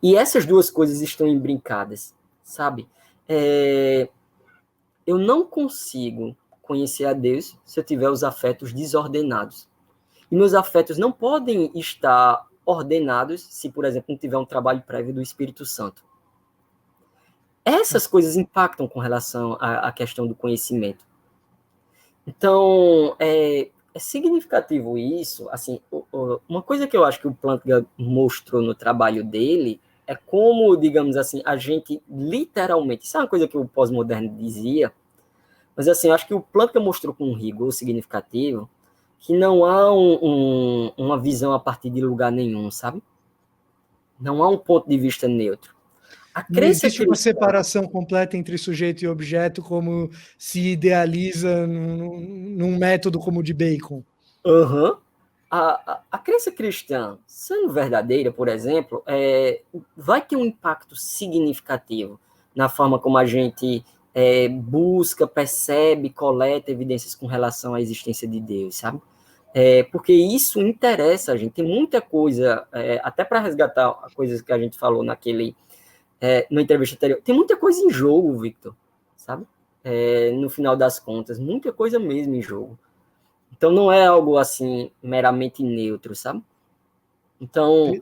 E essas duas coisas estão imbrincadas, sabe? Eu não consigo conhecer a Deus se eu tiver os afetos desordenados. E meus afetos não podem estar ordenados se, por exemplo, não tiver um trabalho prévio do Espírito Santo. Essas coisas impactam com relação à questão do conhecimento. Então, é significativo isso. Assim, uma coisa que eu acho que o Plantinga mostrou no trabalho dele é como, digamos assim, a gente literalmente, isso é uma coisa que o pós-moderno dizia, mas assim, eu acho que o Plantinga mostrou com um rigor significativo que não há uma visão a partir de lugar nenhum, sabe? Não há um ponto de vista neutro. A Não crença existe uma cristã. separação completa entre sujeito e objeto, como se idealiza num método como o de Bacon. Uhum. A crença cristã, sendo verdadeira, por exemplo, vai ter um impacto significativo na forma como a gente busca, percebe, coleta evidências com relação à existência de Deus, sabe? Porque isso interessa a gente. Tem muita coisa, até para resgatar coisas que a gente falou na entrevista anterior, tem muita coisa em jogo, Victor. sabe? No final das contas, muita coisa mesmo em jogo. Então, não é algo, assim, meramente neutro, sabe? Então,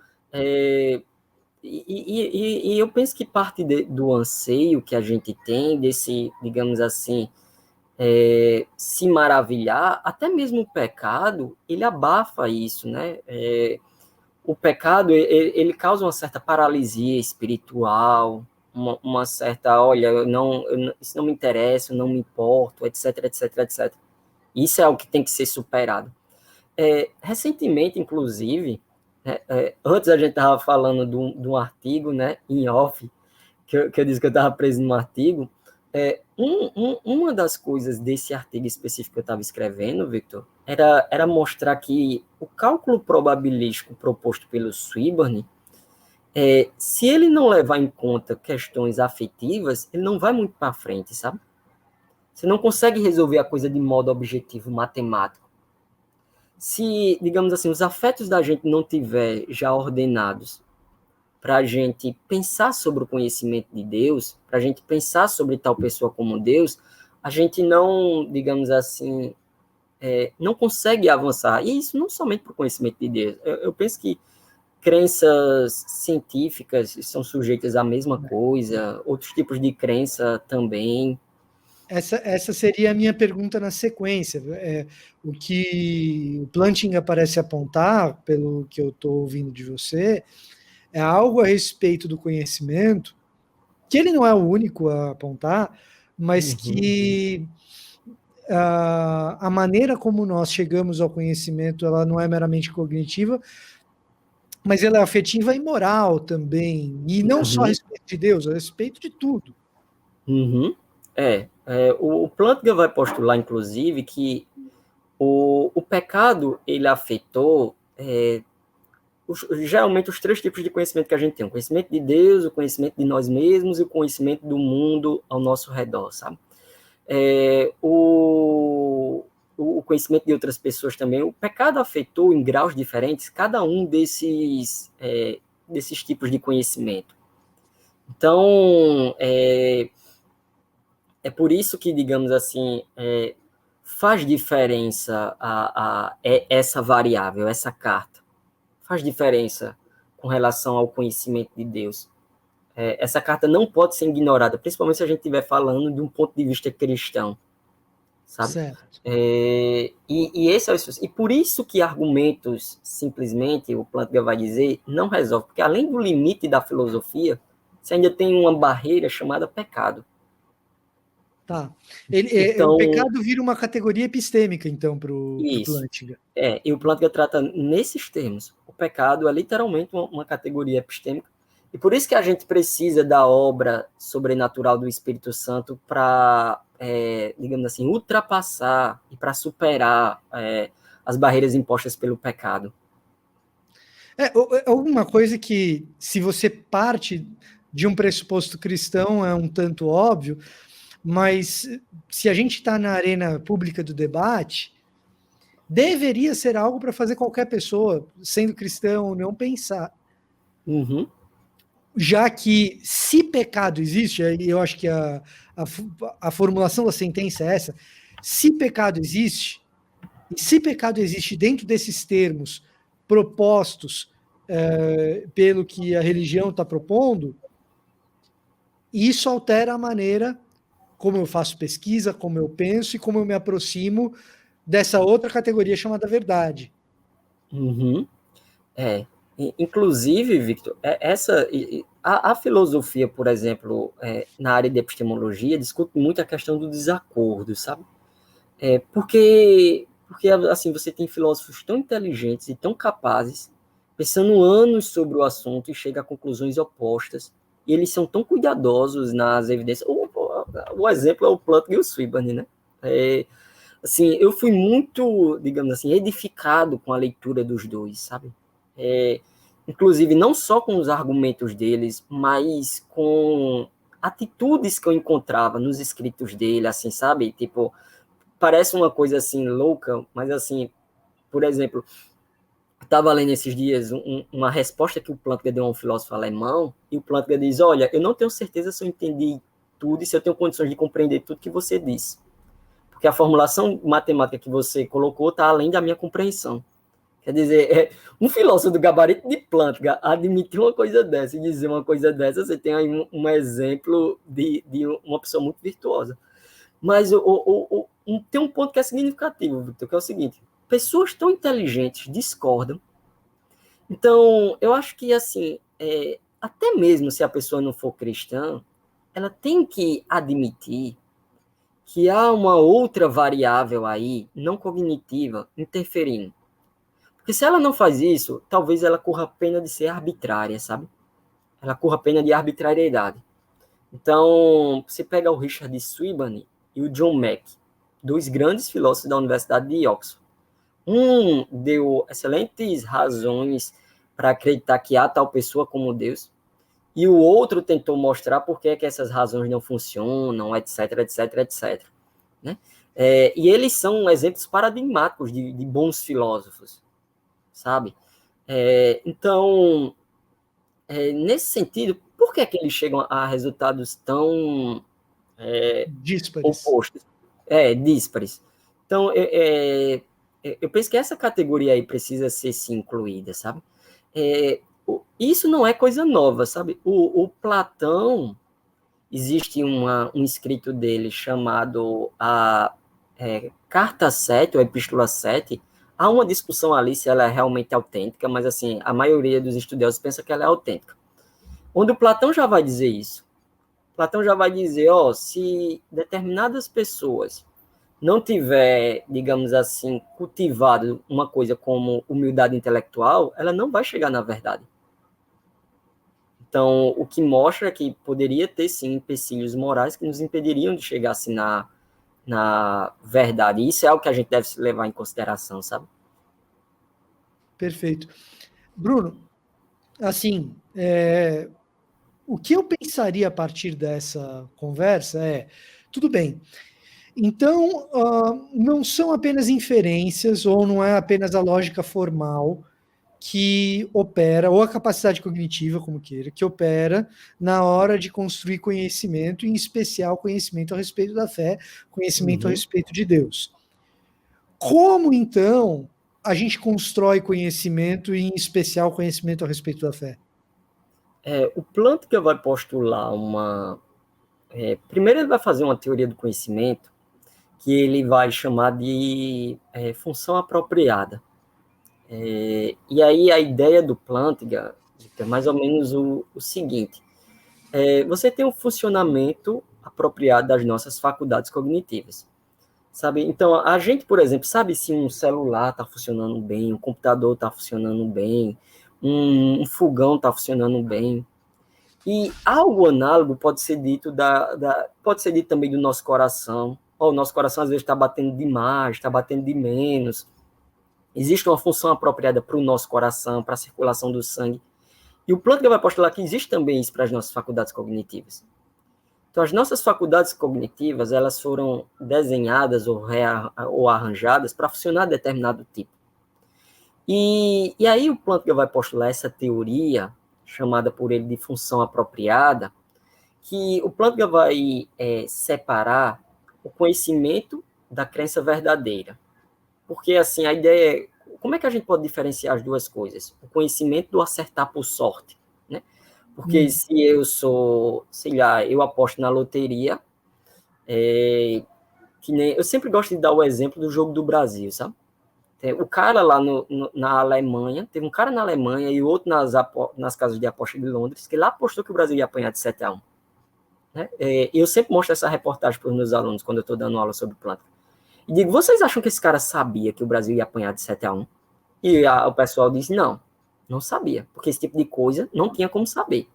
e eu penso que parte do anseio que a gente tem, desse, digamos assim, se maravilhar, até mesmo o pecado, ele abafa isso, né? O pecado, ele causa uma certa paralisia espiritual, uma certa, olha, isso não me interessa, eu não me importo, etc, etc, etc. Isso é o que tem que ser superado. Recentemente, inclusive, antes a gente estava falando de um artigo, né, em off, que eu disse que eu estava preso num artigo. Uma das coisas desse artigo específico que eu estava escrevendo, Victor, era mostrar que o cálculo probabilístico proposto pelo Swinburne, se ele não levar em conta questões afetivas, ele não vai muito para frente, sabe? Você não consegue resolver a coisa de modo objetivo, matemático. Se, digamos assim, os afetos da gente não tiver já ordenados para a gente pensar sobre o conhecimento de Deus, para a gente pensar sobre tal pessoa como Deus, a gente não, digamos assim, não consegue avançar. E isso não somente para o conhecimento de Deus. Eu penso que crenças científicas são sujeitas à mesma coisa, outros tipos de crença também. Essa seria a minha pergunta na sequência. O que o Plantinga parece apontar, pelo que eu estou ouvindo de você, é algo a respeito do conhecimento, que ele não é o único a apontar, mas que a maneira como nós chegamos ao conhecimento, ela não é meramente cognitiva, mas ela é afetiva e moral também, e não só a respeito de Deus, a respeito de tudo. O Plantinga vai postular, inclusive, que o pecado, ele afetou geralmente os três tipos de conhecimento que a gente tem: o conhecimento de Deus, o conhecimento de nós mesmos e o conhecimento do mundo ao nosso redor, sabe? O conhecimento de outras pessoas também. O pecado afetou em graus diferentes cada um desses tipos de conhecimento. Então, é por isso que, digamos assim, faz diferença essa variável, essa carta. Faz diferença com relação ao conhecimento de Deus. Essa carta não pode ser ignorada, principalmente se a gente estiver falando de um ponto de vista cristão, sabe? Certo. E por isso que argumentos, simplesmente, o Plantinga vai dizer, não resolve, porque além do limite da filosofia, você ainda tem uma barreira chamada pecado. Tá. O Então, pecado vira uma categoria epistêmica, então, para o isso. Plantinga. E o Plantinga trata nesses termos. O pecado é literalmente uma categoria epistêmica, e por isso que a gente precisa da obra sobrenatural do Espírito Santo para, digamos assim, ultrapassar e para superar as barreiras impostas pelo pecado. Alguma coisa que, se você parte de um pressuposto cristão, é um tanto óbvio, mas se a gente está na arena pública do debate, deveria ser algo para fazer qualquer pessoa, sendo cristão ou não, pensar. Já que, se pecado existe, eu acho que a formulação da sentença é essa: se pecado existe, e se pecado existe dentro desses termos propostos pelo que a religião está propondo, isso altera a maneira como eu faço pesquisa, como eu penso e como eu me aproximo dessa outra categoria chamada verdade. Inclusive, Victor, a filosofia, por exemplo, na área de epistemologia, discute muito a questão do desacordo, sabe? Porque assim, você tem filósofos tão inteligentes e tão capazes, pensando anos sobre o assunto e chega a conclusões opostas, e eles são tão cuidadosos nas evidências. O exemplo é o Plantinga e o Swinburne, né? Assim, eu fui muito, digamos assim, edificado com a leitura dos dois, sabe? Inclusive, não só com os argumentos deles, mas com atitudes que eu encontrava nos escritos dele, assim, sabe? Tipo, parece uma coisa assim louca, mas assim, por exemplo, eu estava lendo esses dias uma resposta que o Plantinga deu a um filósofo alemão, e o Plantinga diz: olha, eu não tenho certeza se eu entendi tudo e se eu tenho condições de compreender tudo que você disse. Porque a formulação matemática que você colocou está além da minha compreensão. Quer dizer, um filósofo do gabarito de Plantga admitir uma coisa dessa e dizer uma coisa dessa, você tem aí um exemplo de uma pessoa muito virtuosa. Mas tem um ponto que é significativo, Victor, que é o seguinte: pessoas tão inteligentes discordam. Então, eu acho que, assim, até mesmo se a pessoa não for cristã, ela tem que admitir que há uma outra variável aí, não cognitiva, interferindo. Porque se ela não faz isso, talvez ela corra a pena de ser arbitrária, sabe? Ela corra a pena de arbitrariedade. Então, você pega o Richard Swinburne e o John Mack, dois grandes filósofos da Universidade de Oxford. Um deu excelentes razões para acreditar que há tal pessoa como Deus, e o outro tentou mostrar por que essas razões não funcionam, etc, etc, etc. Né? E eles são exemplos paradigmáticos de bons filósofos, sabe? Então, nesse sentido, por que eles chegam a resultados tão díspares. opostos? Díspares. Então, eu penso que essa categoria aí precisa ser sim incluída, sabe? Isso não é coisa nova, sabe? O Platão, existe um escrito dele chamado a Carta 7, ou Epístola 7. Há uma discussão ali se ela é realmente autêntica, mas assim, a maioria dos estudiosos pensa que ela é autêntica. Onde o Platão já vai dizer isso. Platão já vai dizer, se determinadas pessoas não tiver, digamos assim, cultivado uma coisa como humildade intelectual, ela não vai chegar na verdade. Então, o que mostra que poderia ter, sim, empecilhos morais que nos impediriam de chegar assim na verdade. Isso é algo que a gente deve levar em consideração, sabe? Perfeito. Bruno, assim, o que eu pensaria a partir dessa conversa tudo bem, então não são apenas inferências ou não é apenas a lógica formal que opera, ou a capacidade cognitiva, como queira, que opera na hora de construir conhecimento, em especial conhecimento a respeito da fé, conhecimento a respeito de Deus. Como, então, a gente constrói conhecimento, e em especial conhecimento a respeito da fé? O Plantke vai postular primeiro ele vai fazer uma teoria do conhecimento que ele vai chamar de função apropriada. E aí a ideia do Plantke é mais ou menos o seguinte: você tem um funcionamento apropriado das nossas faculdades cognitivas, sabe? Então, a gente, por exemplo, sabe se um celular está funcionando bem, um computador está funcionando bem, um fogão está funcionando bem. E algo análogo pode ser dito pode ser dito também do nosso coração. O nosso coração às vezes está batendo demais, está batendo de menos. Existe uma função apropriada para o nosso coração, para a circulação do sangue. E o Plantke vai postular que existe também isso para as nossas faculdades cognitivas. Então, as nossas faculdades cognitivas, elas foram desenhadas ou arranjadas para funcionar de determinado tipo. E aí o Plantke vai postular essa teoria, chamada por ele de função apropriada, que o Plantke vai separar o conhecimento da crença verdadeira. Porque, assim, a ideia é, como é que a gente pode diferenciar as duas coisas? O conhecimento do acertar por sorte, né? Porque se eu sou, sei lá, eu aposto na loteria, que nem, eu sempre gosto de dar o exemplo do jogo do Brasil, sabe? O cara lá na Alemanha, teve um cara na Alemanha e outro nas casas de aposta de Londres, que lá apostou que o Brasil ia apanhar de 7-1. Né? Eu sempre mostro essa reportagem para os meus alunos quando eu estou dando aula sobre planta. E digo, vocês acham que esse cara sabia que o Brasil ia apanhar de 7-1? E o pessoal disse, não sabia, porque esse tipo de coisa não tinha como saber.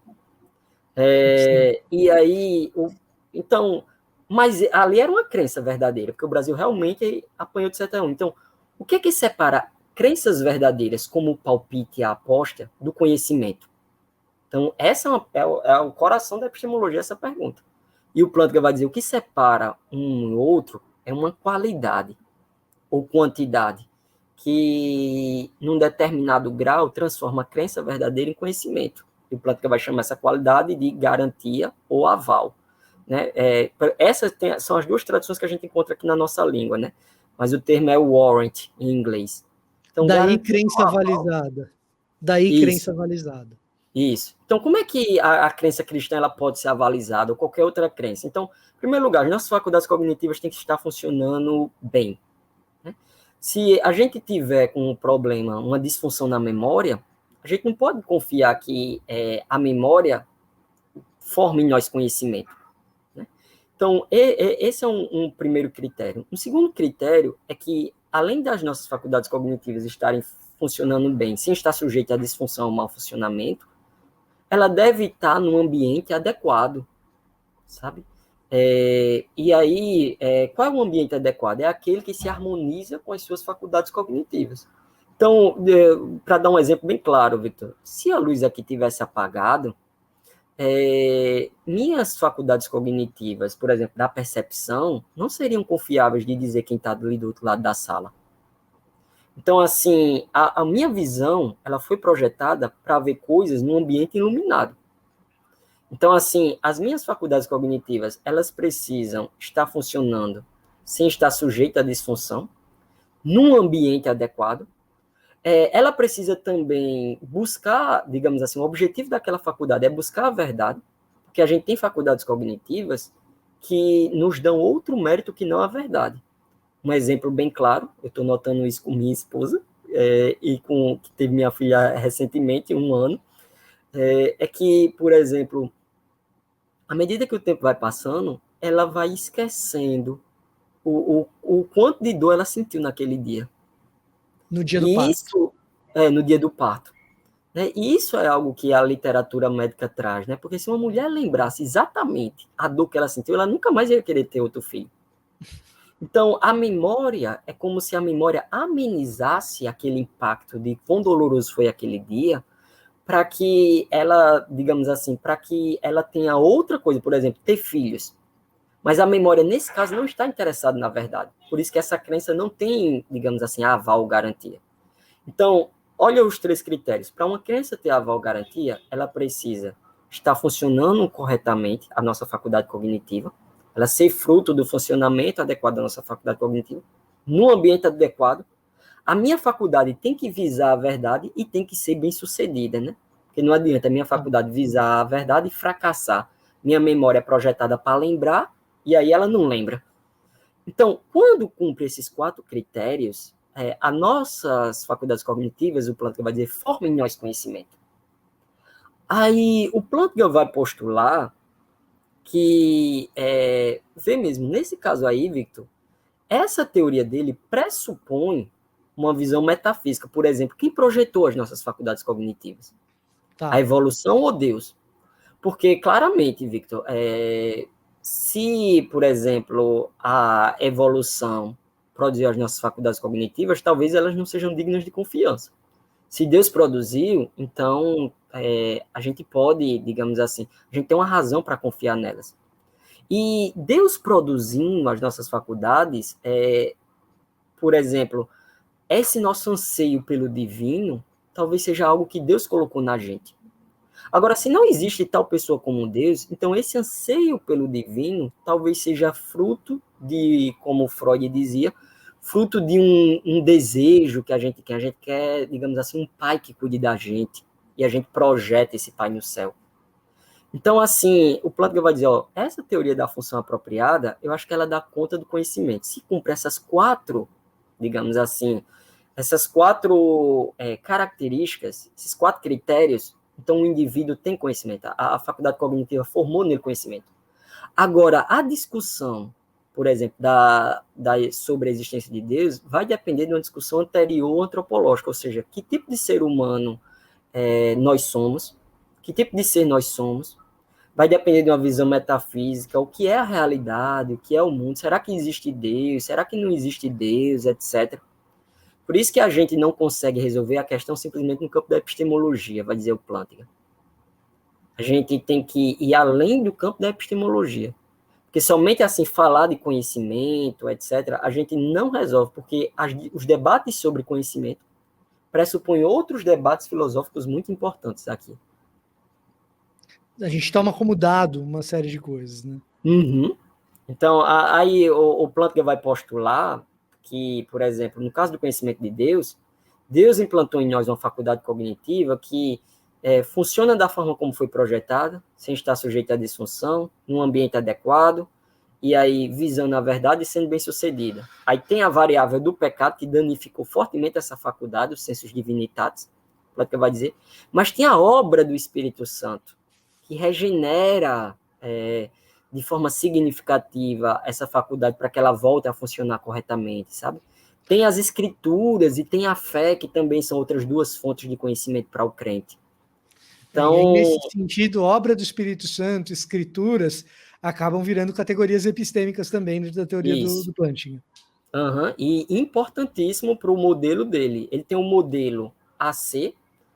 E aí, então, mas ali era uma crença verdadeira, porque o Brasil realmente apanhou de 7-1. Então, o que separa crenças verdadeiras, como o palpite e a aposta, do conhecimento? Então, essa é o coração da epistemologia, essa pergunta. E o Plantke vai dizer, o que separa um e outro é uma qualidade ou quantidade que, num determinado grau, transforma a crença verdadeira em conhecimento. E o Plantke vai chamar essa qualidade de garantia ou aval. né? São as duas traduções que a gente encontra aqui na nossa língua, né? Mas o termo é warrant em inglês. Então, Daí garantia crença um aval. avalizada. Daí Isso, crença avalizada. isso. Então, como é que a crença cristã ela pode ser avalizada, ou qualquer outra crença? Então, em primeiro lugar, as nossas faculdades cognitivas têm que estar funcionando bem, né? Se a gente tiver com um problema, uma disfunção na memória, a gente não pode confiar que a memória forme em nós conhecimento, né? Então, esse é um primeiro critério. Um segundo critério é que, além das nossas faculdades cognitivas estarem funcionando bem, sem estar sujeita à disfunção ou mau funcionamento, ela deve estar num ambiente adequado, sabe? E aí, qual é o ambiente adequado? É aquele que se harmoniza com as suas faculdades cognitivas. Então, para dar um exemplo bem claro, Victor, se a luz aqui tivesse apagado, minhas faculdades cognitivas, por exemplo, da percepção, não seriam confiáveis de dizer quem está ali do outro lado da sala. Então, assim, a minha visão, ela foi projetada para ver coisas num ambiente iluminado. Então, assim, as minhas faculdades cognitivas, elas precisam estar funcionando sem estar sujeita à disfunção, num ambiente adequado. Ela precisa também buscar, digamos assim, o objetivo daquela faculdade é buscar a verdade, porque a gente tem faculdades cognitivas que nos dão outro mérito que não a verdade. Um exemplo bem claro, eu estou notando isso com minha esposa, que teve minha filha recentemente, 1 ano, que, por exemplo, à medida que o tempo vai passando, ela vai esquecendo o quanto de dor ela sentiu naquele dia. No dia do E parto. isso no dia do parto. Né? E isso é algo que a literatura médica traz, né? Porque se uma mulher lembrasse exatamente a dor que ela sentiu, ela nunca mais ia querer ter outro filho. Então, a memória é como se a memória amenizasse aquele impacto de quão doloroso foi aquele dia, para que ela, digamos assim, para que ela tenha outra coisa, por exemplo, ter filhos. Mas a memória, nesse caso, não está interessada na verdade. Por isso que essa crença não tem, digamos assim, aval ou garantia. Então, olha os 3 critérios. Para uma crença ter aval ou garantia, ela precisa estar funcionando corretamente, a nossa faculdade cognitiva, ela ser fruto do funcionamento adequado da nossa faculdade cognitiva, no ambiente adequado. A minha faculdade tem que visar a verdade e tem que ser bem sucedida, né? Porque não adianta a minha faculdade visar a verdade e fracassar. Minha memória é projetada para lembrar e aí ela não lembra. Então, quando cumpre esses 4 critérios, as nossas faculdades cognitivas, o Plantga vai dizer, formam em nós conhecimento. Aí o Plantga vai postular que, vê mesmo, nesse caso aí, Victor, essa teoria dele pressupõe uma visão metafísica. Por exemplo, quem projetou as nossas faculdades cognitivas? A Tá. evolução ou Deus? Porque, claramente, Victor, se, por exemplo, a evolução produziu as nossas faculdades cognitivas, talvez elas não sejam dignas de confiança. Se Deus produziu, então a gente pode, digamos assim, a gente tem uma razão para confiar nelas. E Deus produzindo as nossas faculdades, por exemplo, esse nosso anseio pelo divino, talvez seja algo que Deus colocou na gente. Agora, se não existe tal pessoa como Deus, então esse anseio pelo divino talvez seja fruto de, como Freud dizia, fruto de um desejo que a gente quer. A gente quer, digamos assim, um pai que cuide da gente e a gente projeta esse pai no céu. Então, assim, o Plantga vai dizer, ó, essa teoria da função apropriada, eu acho que ela dá conta do conhecimento. Se cumpre essas 4, digamos assim, essas 4 características, esses 4 critérios, então o indivíduo tem conhecimento, a faculdade cognitiva formou nele conhecimento. Agora, a discussão, por exemplo, sobre a existência de Deus, vai depender de uma discussão anterior antropológica, ou seja, que tipo de ser humano nós somos, que tipo de ser nós somos, vai depender de uma visão metafísica, o que é a realidade, o que é o mundo, será que existe Deus, será que não existe Deus, etc. Por isso que a gente não consegue resolver a questão simplesmente no campo da epistemologia, vai dizer o Plantinga. A gente tem que ir além do campo da epistemologia. Porque somente assim falar de conhecimento, etc., a gente não resolve, porque os debates sobre conhecimento pressupõem outros debates filosóficos muito importantes aqui. A gente toma como dado uma série de coisas, né? Uhum. Então, aí o Plantger vai postular que, por exemplo, no caso do conhecimento de Deus, Deus implantou em nós uma faculdade cognitiva que funciona da forma como foi projetada, sem estar sujeita à disfunção, num ambiente adequado, e aí visando a verdade e sendo bem-sucedida. Aí tem a variável do pecado, que danificou fortemente essa faculdade, os sensus divinitatis, Plantger vai dizer, mas tem a obra do Espírito Santo, que regenera de forma significativa essa faculdade para que ela volte a funcionar corretamente, sabe? Tem as escrituras e tem a fé, que também são outras duas fontes de conhecimento para o crente. E aí, Então, nesse sentido, obra do Espírito Santo, escrituras, acabam virando categorias epistêmicas também dentro da teoria isso. do Plantinga. Uhum. E importantíssimo para o modelo dele. Ele tem um modelo AC,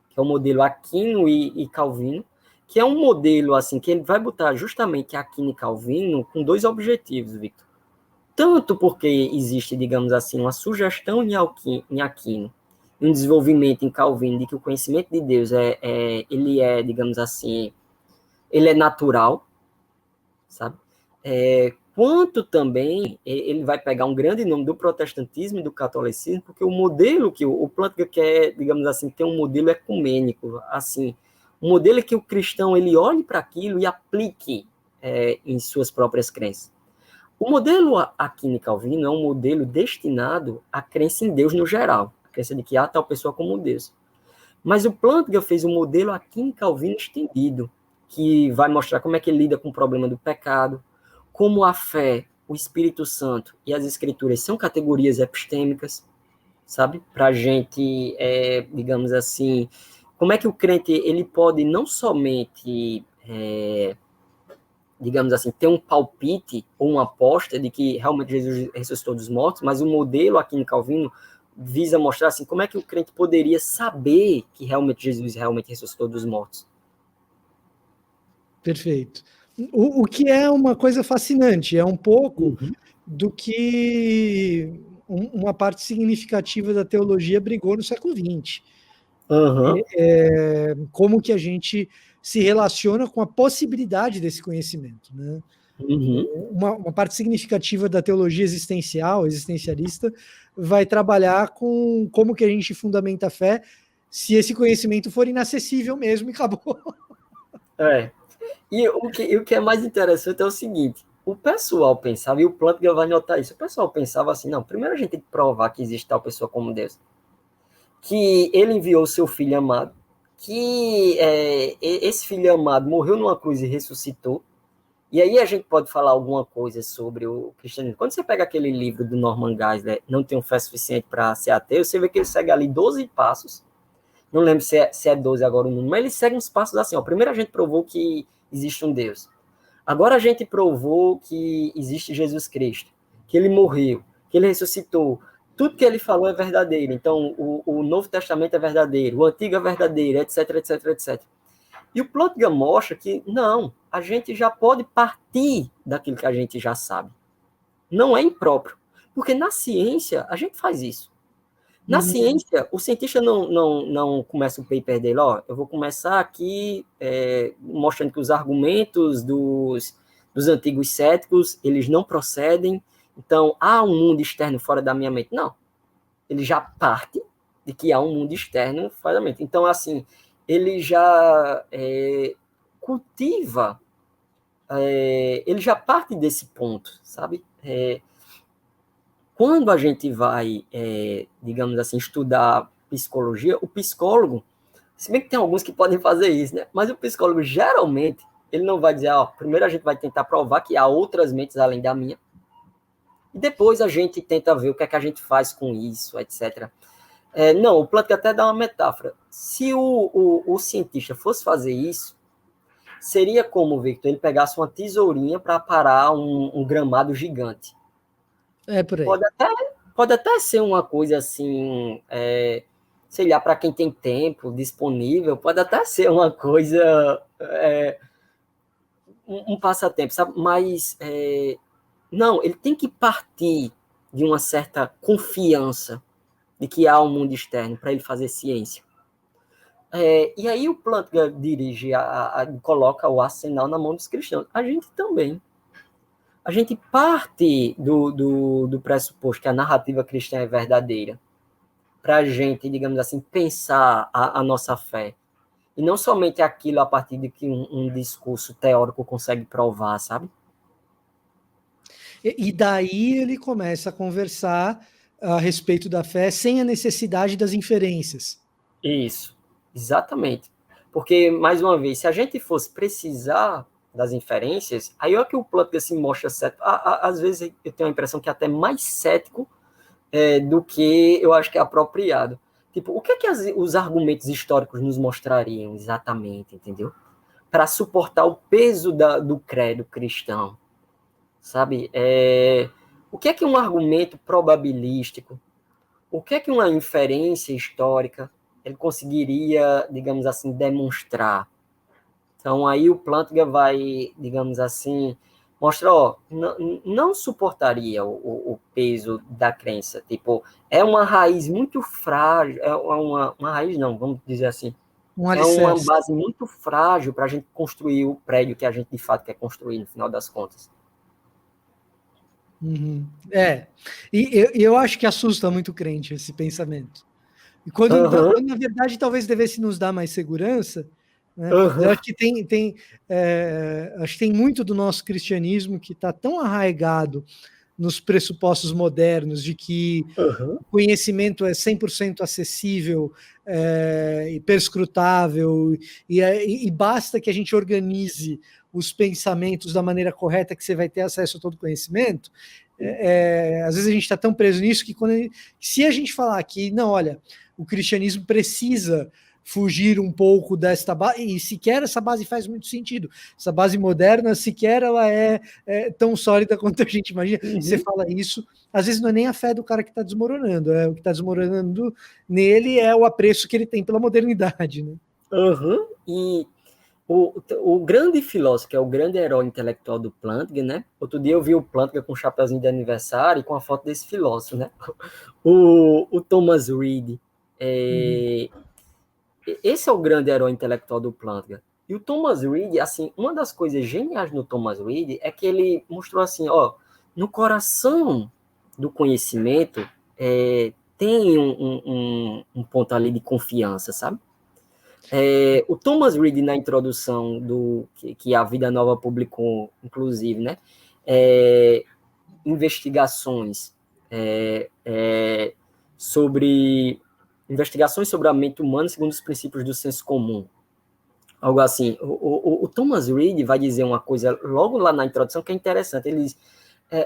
que é o modelo Aquino e Calvino, que é um modelo assim que ele vai botar justamente Aquino e Calvino com dois objetivos, Victor. Tanto porque existe, digamos assim, uma sugestão em Aquino, um desenvolvimento em Calvino de que o conhecimento de Deus ele é, digamos assim, ele é natural, sabe? Quanto também ele vai pegar um grande nome do protestantismo e do catolicismo, porque o modelo que o Plantinga quer, digamos assim, tem um modelo ecumênico, assim, um modelo que o cristão ele olhe para aquilo e aplique em suas próprias crenças. O modelo Aquino e Calvino é um modelo destinado à crença em Deus no geral, a crença de que há tal pessoa como Deus. Mas o Plantinga fez um modelo Aquino e Calvino estendido, que vai mostrar como é que ele lida com o problema do pecado, como a fé, o Espírito Santo e as Escrituras são categorias epistêmicas, sabe? Para a gente, digamos assim, como é que o crente ele pode não somente digamos assim, ter um palpite ou uma aposta de que realmente Jesus ressuscitou dos mortos, mas o modelo aqui em Calvino visa mostrar assim como é que o crente poderia saber que realmente Jesus realmente ressuscitou dos mortos. Perfeito. O que é uma coisa fascinante, é um pouco Uhum. do que uma parte significativa da teologia brigou no século XX. Uhum. Como que a gente se relaciona com a possibilidade desse conhecimento, né? Uhum. Uma parte significativa da teologia existencial, existencialista, vai trabalhar com como que a gente fundamenta a fé se esse conhecimento for inacessível mesmo e acabou. É. E o que é mais interessante é o seguinte, o pessoal pensava, e o Plantinga vai notar isso, o pessoal pensava assim, não, primeiro a gente tem que provar que existe tal pessoa como Deus, que ele enviou seu filho amado, que esse filho amado morreu numa cruz e ressuscitou. E aí a gente pode falar alguma coisa sobre o cristianismo. Quando você pega aquele livro do Norman Geisler, Não Tenho Fé Suficiente para Ser Ateu, você vê que ele segue ali 12 passos. Não lembro se é 12 agora o número, mas ele segue uns passos assim. Ó. Primeiro a gente provou que existe um Deus. Agora a gente provou que existe Jesus Cristo, que ele morreu, que ele ressuscitou. Tudo que ele falou é verdadeiro. Então, o Novo Testamento é verdadeiro, o Antigo é verdadeiro, etc, etc, etc. E o Plotkin mostra que, não, a gente já pode partir daquilo que a gente já sabe. Não é impróprio. Porque na ciência, a gente faz isso. Na Uhum. ciência, o cientista não começa o paper dele, ó, eu vou começar aqui mostrando que os argumentos dos antigos céticos, eles não procedem, então há um mundo externo fora da minha mente. Não, ele já parte de que há um mundo externo fora da mente. Então, assim, ele já cultiva, ele já parte desse ponto, sabe? Quando a gente vai, digamos assim, estudar psicologia, o psicólogo, se bem que tem alguns que podem fazer isso, né? Mas o psicólogo, geralmente, ele não vai dizer, ó, primeiro a gente vai tentar provar que há outras mentes além da minha, e depois a gente tenta ver o que é que a gente faz com isso, etc. Não, o Plantk até dá uma metáfora. Se o cientista fosse fazer isso, seria como, Victor, ele pegasse uma tesourinha para parar um gramado gigante. É por aí. Pode até, pode até ser uma coisa assim, sei lá, para quem tem tempo disponível, pode até ser uma coisa, um passatempo, sabe? Mas, não, ele tem que partir de uma certa confiança de que há um mundo externo para ele fazer ciência. E aí o Plantga dirige, coloca o arsenal na mão dos cristãos. A gente também. a gente parte do pressuposto que a narrativa cristã é verdadeira, para a gente, digamos assim, pensar a nossa fé. E não somente aquilo a partir de que um discurso teórico consegue provar, sabe? E daí ele começa a conversar a respeito da fé sem a necessidade das inferências. Isso, exatamente. Porque, mais uma vez, se a gente fosse precisar das inferências, aí é que o Plantger se mostra cético. Às vezes eu tenho a impressão que é até mais cético do que eu acho que é apropriado. Tipo, o que é que os argumentos históricos nos mostrariam exatamente, entendeu? Para suportar o peso do credo cristão, sabe? O que é que um argumento probabilístico, o que é que uma inferência histórica ele conseguiria, digamos assim, demonstrar? Então, aí o Plantinga vai, digamos assim, mostrar, ó, não suportaria o peso da crença. Tipo, é uma raiz muito frágil, é uma raiz não, vamos dizer assim, Um é uma alicerce. base muito frágil para a gente construir o prédio que a gente de fato quer construir no final das contas. Uhum. E eu acho que assusta muito o crente esse pensamento. E quando na verdade talvez devesse nos dar mais segurança, né? Eu acho que acho que tem muito do nosso cristianismo que está tão arraigado nos pressupostos modernos de que o conhecimento é 100% acessível e perscrutável, e basta que a gente organize os pensamentos da maneira correta que você vai ter acesso a todo conhecimento. Às vezes a gente está tão preso nisso que se a gente falar que, não, olha, o cristianismo precisa fugir um pouco desta base, e sequer essa base faz muito sentido. Essa base moderna, sequer ela é tão sólida quanto a gente imagina. Você fala isso, às vezes não é nem a fé do cara que está desmoronando, o que está desmoronando nele é o apreço que ele tem pela modernidade, né? E o grande filósofo, que é o grande herói intelectual do Plantinga, né? Outro dia eu vi o Plantinga com um chapeuzinho de aniversário e com a foto desse filósofo, né? O Thomas Reid. Esse é o grande herói intelectual do Plantinga. E o Thomas Reid, assim, uma das coisas geniais no Thomas Reid é que ele mostrou assim, ó, no coração do conhecimento tem um ponto ali de confiança, sabe? O Thomas Reid, na introdução que a Vida Nova publicou, inclusive, né? Investigações sobre a mente humana segundo os princípios do senso comum. Algo assim. O Thomas Reid vai dizer uma coisa logo lá na introdução que é interessante. Ele diz,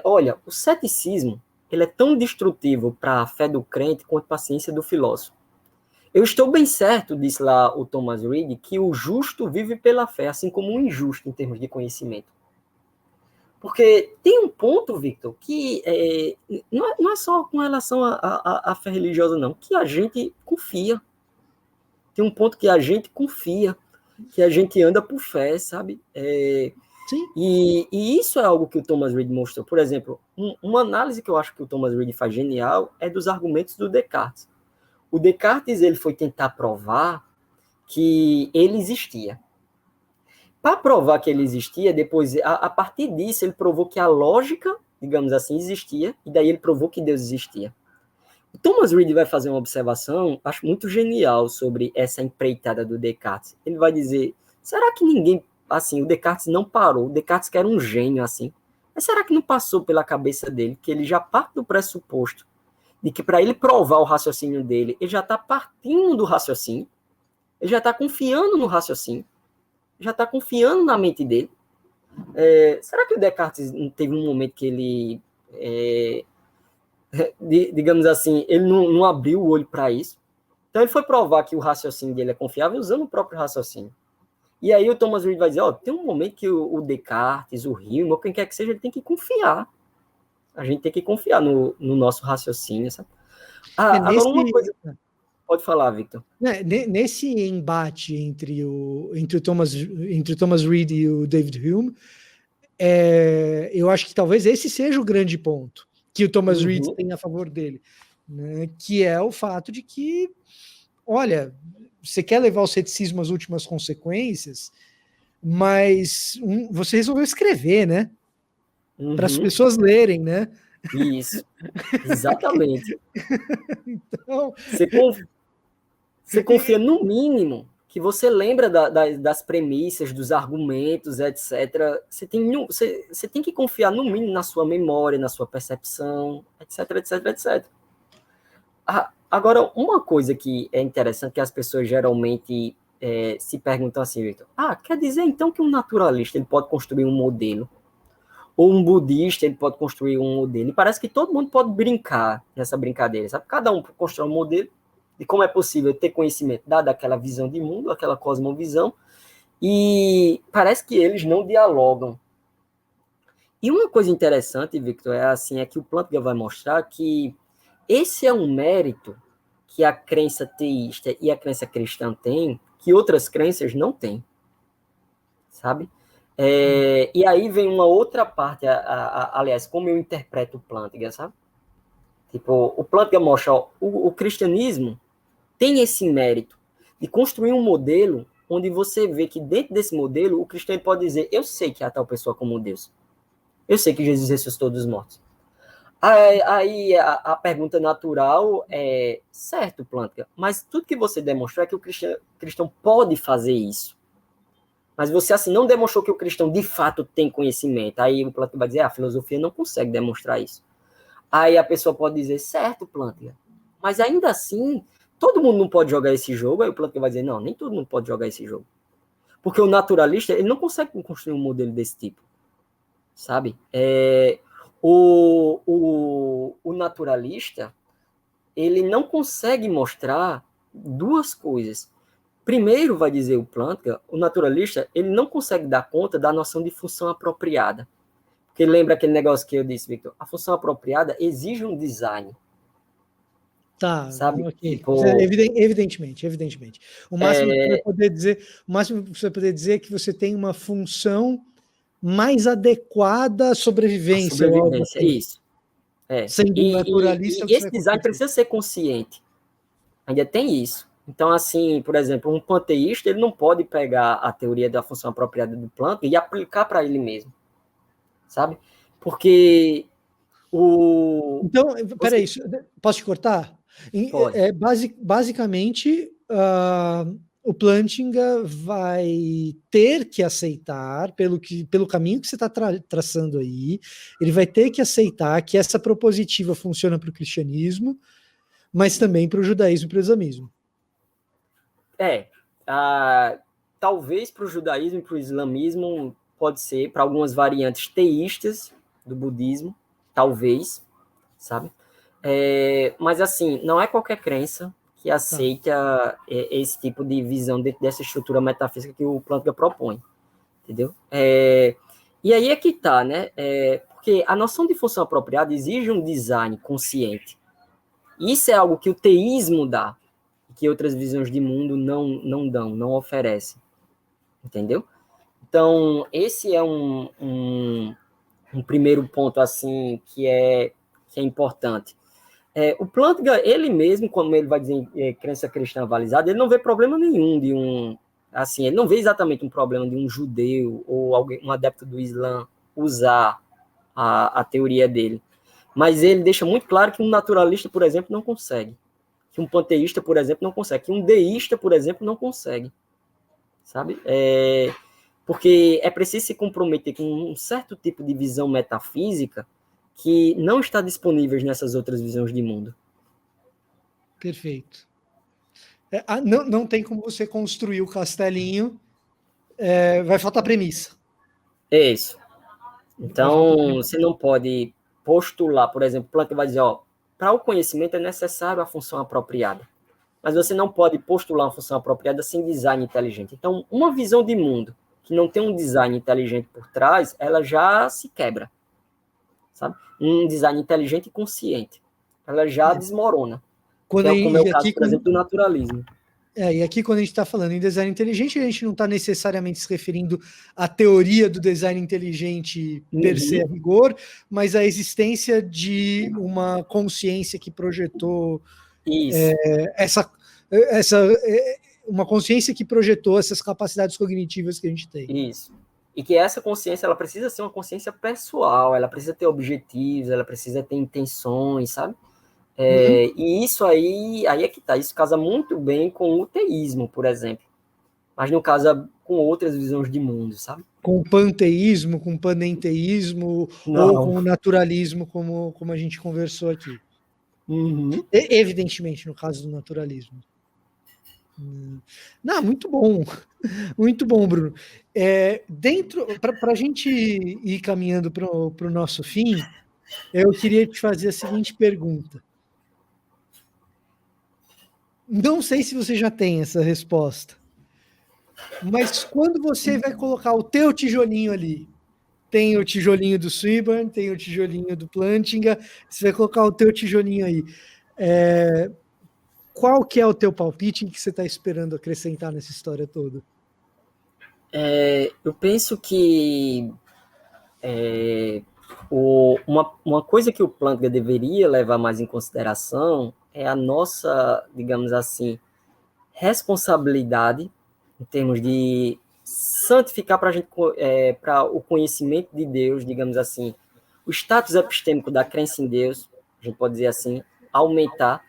olha, o ceticismo ele é tão destrutivo para a fé do crente quanto para a ciência do filósofo. Eu estou bem certo, disse lá o Thomas Reid, que o justo vive pela fé, assim como o injusto em termos de conhecimento. Porque tem um ponto, Victor, que não é só com relação à fé religiosa, não, que a gente confia. Tem um ponto que a gente confia, que a gente anda por fé, sabe? Sim. E isso é algo que o Thomas Reid mostrou. Por exemplo, uma análise que eu acho que o Thomas Reid faz genial é dos argumentos do Descartes. O Descartes ele foi tentar provar que ele existia. Para provar que ele existia, depois, a partir disso, ele provou que a lógica, digamos assim, existia, e daí ele provou que Deus existia. O Thomas Reid vai fazer uma observação, acho muito genial, sobre essa empreitada do Descartes. Ele vai dizer, será que ninguém, assim, o Descartes não parou, o Descartes que era um gênio, assim, mas será que não passou pela cabeça dele que ele já parte do pressuposto de que para ele provar o raciocínio dele, ele já está partindo do raciocínio, ele já está confiando no raciocínio, já está confiando na mente dele. Será que o Descartes teve um momento que ele, digamos assim, ele não abriu o olho para isso? Então ele foi provar que o raciocínio dele é confiável usando o próprio raciocínio. E aí o Thomas Reid vai dizer, tem um momento que o Descartes, o Hume, ou quem quer que seja, ele tem que confiar. A gente tem que confiar no nosso raciocínio, sabe? Agora, uma coisa... Pode falar, Victor. Nesse embate entre o Thomas Reid e o David Hume, eu acho que talvez esse seja o grande ponto que o Thomas Reid tem a favor dele, né? Que é o fato de que, olha, você quer levar o ceticismo às últimas consequências, mas você resolveu escrever, né? para as Uhum. pessoas lerem, né? Isso, exatamente. Então, Você, você confia no mínimo que você lembra das premissas, dos argumentos, etc. Você tem que confiar no mínimo na sua memória, na sua percepção, etc, etc, etc. Agora, uma coisa que é interessante que as pessoas geralmente se perguntam assim, Victor, quer dizer então que um naturalista ele pode construir um modelo? Ou um budista ele pode construir um modelo? E parece que todo mundo pode brincar nessa brincadeira, sabe? Cada um constrói um modelo de como é possível ter conhecimento, dada aquela visão de mundo, aquela cosmovisão, e parece que eles não dialogam. E uma coisa interessante, Victor, é que o Plantinga vai mostrar que esse é um mérito que a crença teísta e a crença cristã têm, que outras crenças não têm, sabe? E aí vem uma outra parte, aliás, como eu interpreto o Plantinga, sabe? Tipo, o Plantinga mostra, ó, o cristianismo tem esse mérito de construir um modelo onde você vê que dentro desse modelo o cristão pode dizer, eu sei que há tal pessoa como Deus, eu sei que Jesus ressuscitou dos mortos. Aí a pergunta natural é, certo, Plântica, mas tudo que você demonstrou é que o cristão pode fazer isso. Mas você, assim, não demonstrou que o cristão, de fato, tem conhecimento. Aí o Plântica vai dizer, a filosofia não consegue demonstrar isso. Aí a pessoa pode dizer, certo, Plântica, mas ainda assim, todo mundo não pode jogar esse jogo. Aí o Plântica vai dizer, não, nem todo mundo pode jogar esse jogo. Porque o naturalista, ele não consegue construir um modelo desse tipo, sabe? O naturalista, ele não consegue mostrar duas coisas. Primeiro, vai dizer o Plântica, o naturalista, ele não consegue dar conta da noção de função apropriada. Porque lembra aquele negócio que eu disse, Victor? A função apropriada exige um design. tá, Sabe? ok. Tipo, Evidentemente. O máximo que você vai poder dizer, o máximo que você vai poder dizer é que você tem uma função mais adequada à a sobrevivência ou algo sobrevivência, assim. isso. É. Sendo um naturalista, E o que você esse vai design conseguir dizer? precisa ser consciente. Ainda tem isso. Então, assim, por exemplo, um panteísta, ele não pode pegar a teoria da função apropriada do Planck e aplicar para ele mesmo, sabe? Porque o... Então, Você peraí, posso te cortar? pode. Basicamente, o Plantinga vai ter que aceitar, pelo caminho que você está traçando aí, ele vai ter que aceitar que essa propositiva funciona para o cristianismo, mas também para o judaísmo e para o islamismo. É, talvez para o judaísmo e para o islamismo pode ser, para algumas variantes teístas do budismo, talvez, sabe? Mas assim, não é qualquer crença que Tá. aceita esse tipo de visão dentro dessa estrutura metafísica que o Plantinga propõe, entendeu? E aí é que tá, né? Porque a noção de função apropriada exige um design consciente. Isso é algo que o teísmo dá, que outras visões de mundo não dão, não oferecem, entendeu? Então, esse é um primeiro ponto, assim, que é importante. O Plantinga, ele mesmo, como ele vai dizer crença cristã avalizada, ele não vê problema nenhum de assim, ele não vê exatamente um problema de um judeu ou alguém, um adepto do Islã usar a teoria dele. Mas ele deixa muito claro que um naturalista, por exemplo, não consegue. Que um panteísta, por exemplo, não consegue. Que um deísta, por exemplo, não consegue. Sabe? Porque é preciso se comprometer com um certo tipo de visão metafísica que não está disponível nessas outras visões de mundo. Perfeito. Não tem como você construir o castelinho, vai faltar premissa. É isso. Vai faltar Então, premissa. você não pode postular, por exemplo, Planck vai dizer, ó, para o conhecimento é necessário a função apropriada. Mas você não pode postular uma função apropriada sem design inteligente. Então, uma visão de mundo que não tem um design inteligente por trás, ela já se quebra, sabe? Um design inteligente e consciente, ela já desmorona, que Quando é como é o caso, aqui, por exemplo, do naturalismo. e aqui, quando a gente está falando em design inteligente, a gente não está necessariamente se referindo à teoria do design inteligente per se a Uhum. rigor, mas à existência de uma consciência que projetou Isso, essa uma consciência que projetou essas capacidades cognitivas que a gente tem. isso. E que essa consciência, ela precisa ser uma consciência pessoal, ela precisa ter objetivos, ela precisa ter intenções, sabe? Uhum. E isso aí é que tá, isso casa muito bem com o teísmo, por exemplo, mas não casa com outras visões de mundo, sabe? Com o panteísmo, com o panenteísmo ou Não. com o naturalismo, como a gente conversou aqui. Uhum. Evidentemente, no caso do naturalismo. Não, muito bom. Muito bom, Bruno. Para a gente ir caminhando para o nosso fim, eu queria te fazer a seguinte pergunta. Não sei se você já tem essa resposta, mas quando você vai colocar o teu tijolinho ali, tem o tijolinho do Swinburne, tem o tijolinho do Plantinga, você vai colocar o teu tijolinho aí. É, qual que é o teu palpite que você está esperando acrescentar nessa história toda? Eu penso que uma coisa que o Plantinga deveria levar mais em consideração é a nossa, digamos assim, responsabilidade em termos de santificar para a gente, para o conhecimento de Deus, digamos assim, o status epistêmico da crença em Deus, a gente pode dizer assim, aumentar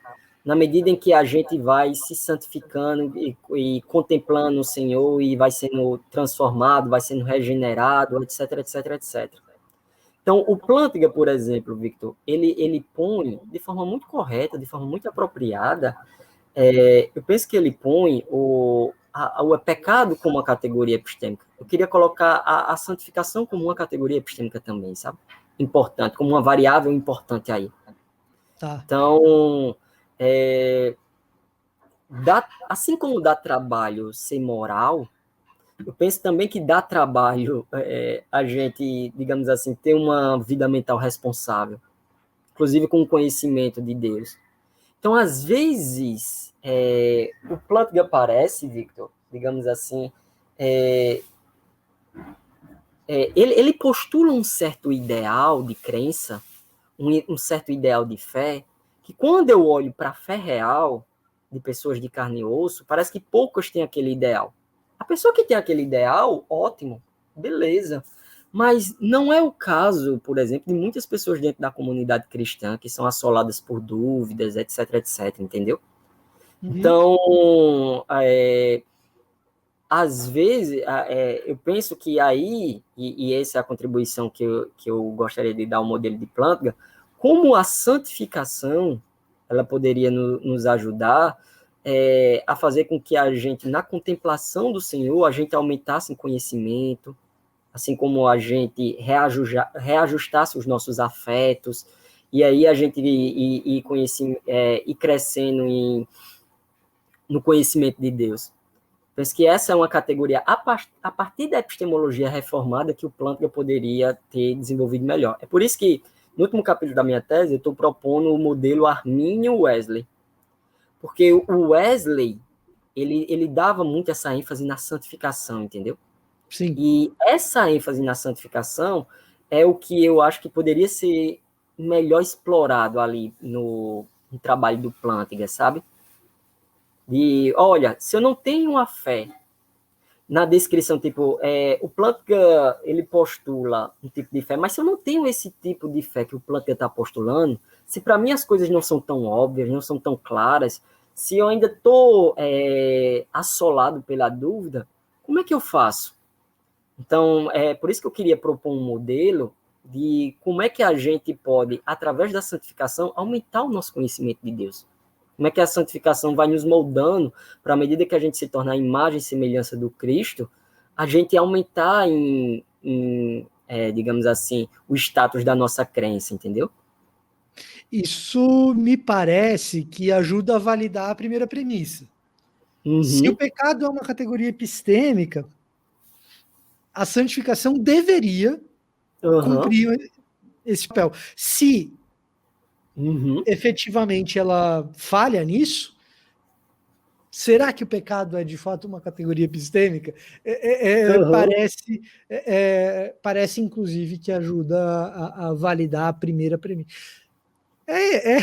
na medida em que a gente vai se santificando e contemplando o Senhor e vai sendo transformado, vai sendo regenerado, etc, etc, etc. Então, o Plantinga, por exemplo, Victor, ele põe de forma muito correta, de forma muito apropriada, eu penso que ele põe o pecado como uma categoria epistêmica. Eu queria colocar a santificação como uma categoria epistêmica também, sabe? Importante, como uma variável importante aí. Tá. Então, assim como dá trabalho ser moral, eu penso também que dá trabalho a gente, digamos assim, ter uma vida mental responsável, inclusive com o conhecimento de Deus. Então, às vezes, o Plantinga aparece, Victor, digamos assim, ele postula um certo ideal de crença, um certo ideal de fé, que quando eu olho para a fé real de pessoas de carne e osso, parece que poucas têm aquele ideal. A pessoa que tem aquele ideal, ótimo, beleza. Mas não é o caso, por exemplo, de muitas pessoas dentro da comunidade cristã que são assoladas por dúvidas, etc, etc, entendeu? Uhum. Então, às vezes, eu penso que aí, e essa é a contribuição que eu gostaria de dar ao modelo de Plantinga, como a santificação ela poderia nos ajudar a fazer com que a gente, na contemplação do Senhor, a gente aumentasse em conhecimento, assim como a gente reajustasse os nossos afetos, e aí a gente ir crescendo no conhecimento de Deus. Penso que essa é uma categoria, a partir da epistemologia reformada, que o Plantinga poderia ter desenvolvido melhor. É por isso que, no último capítulo da minha tese, eu estou propondo o modelo Armínio-Wesley. Porque o Wesley, ele dava muito essa ênfase na santificação, entendeu? Sim. E essa ênfase na santificação é o que eu acho que poderia ser melhor explorado ali no trabalho do Plantinga, sabe? De, olha, se eu não tenho a fé na descrição, tipo, o Plantinga, ele postula um tipo de fé, mas se eu não tenho esse tipo de fé que o Plantinga está postulando, se para mim as coisas não são tão óbvias, não são tão claras, se eu ainda estou assolado pela dúvida, como é que eu faço? Então, é por isso que eu queria propor um modelo de como é que a gente pode, através da santificação, aumentar o nosso conhecimento de Deus. Como é que a santificação vai nos moldando para, à medida que a gente se tornar a imagem e semelhança do Cristo, a gente aumentar digamos assim, o status da nossa crença, entendeu? Isso me parece que ajuda a validar a primeira premissa. Se o Uhum, pecado é uma categoria epistêmica, a santificação deveria uhum, cumprir esse papel. Se uhum, efetivamente ela falha nisso, será que o pecado é de fato uma categoria epistêmica? uhum. Parece inclusive que ajuda a validar a primeira premissa. É, é,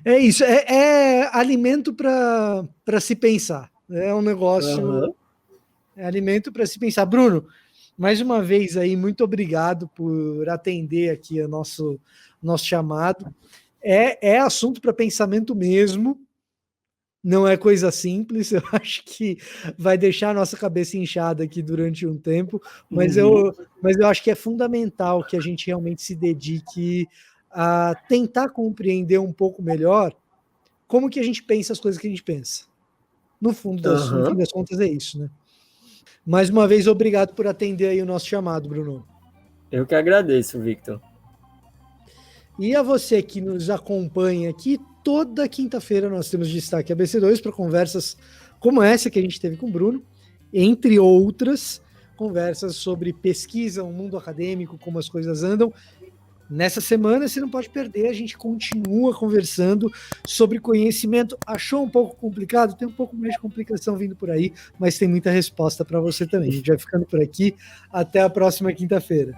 é isso, é alimento para se pensar. É um negócio, Uhum. é alimento para se pensar. Bruno, Mais uma vez aí, muito obrigado por atender aqui o nosso chamado. É assunto para pensamento mesmo, não é coisa simples, eu acho que vai deixar a nossa cabeça inchada aqui durante um tempo, mas eu acho que é fundamental que a gente realmente se dedique a tentar compreender um pouco melhor como que a gente pensa as coisas que a gente pensa. No fim das contas é isso, né? Mais uma vez, obrigado por atender aí o nosso chamado, Bruno. Eu que agradeço, Victor. E a você que nos acompanha aqui, toda quinta-feira nós temos Destaque ABC2 para conversas como essa que a gente teve com o Bruno, entre outras conversas sobre pesquisa, o mundo acadêmico, como as coisas andam. Nessa semana, você não pode perder, a gente continua conversando sobre conhecimento. Achou um pouco complicado? Tem um pouco mais de complicação vindo por aí, mas tem muita resposta para você também. A gente vai ficando por aqui. Até a próxima quinta-feira.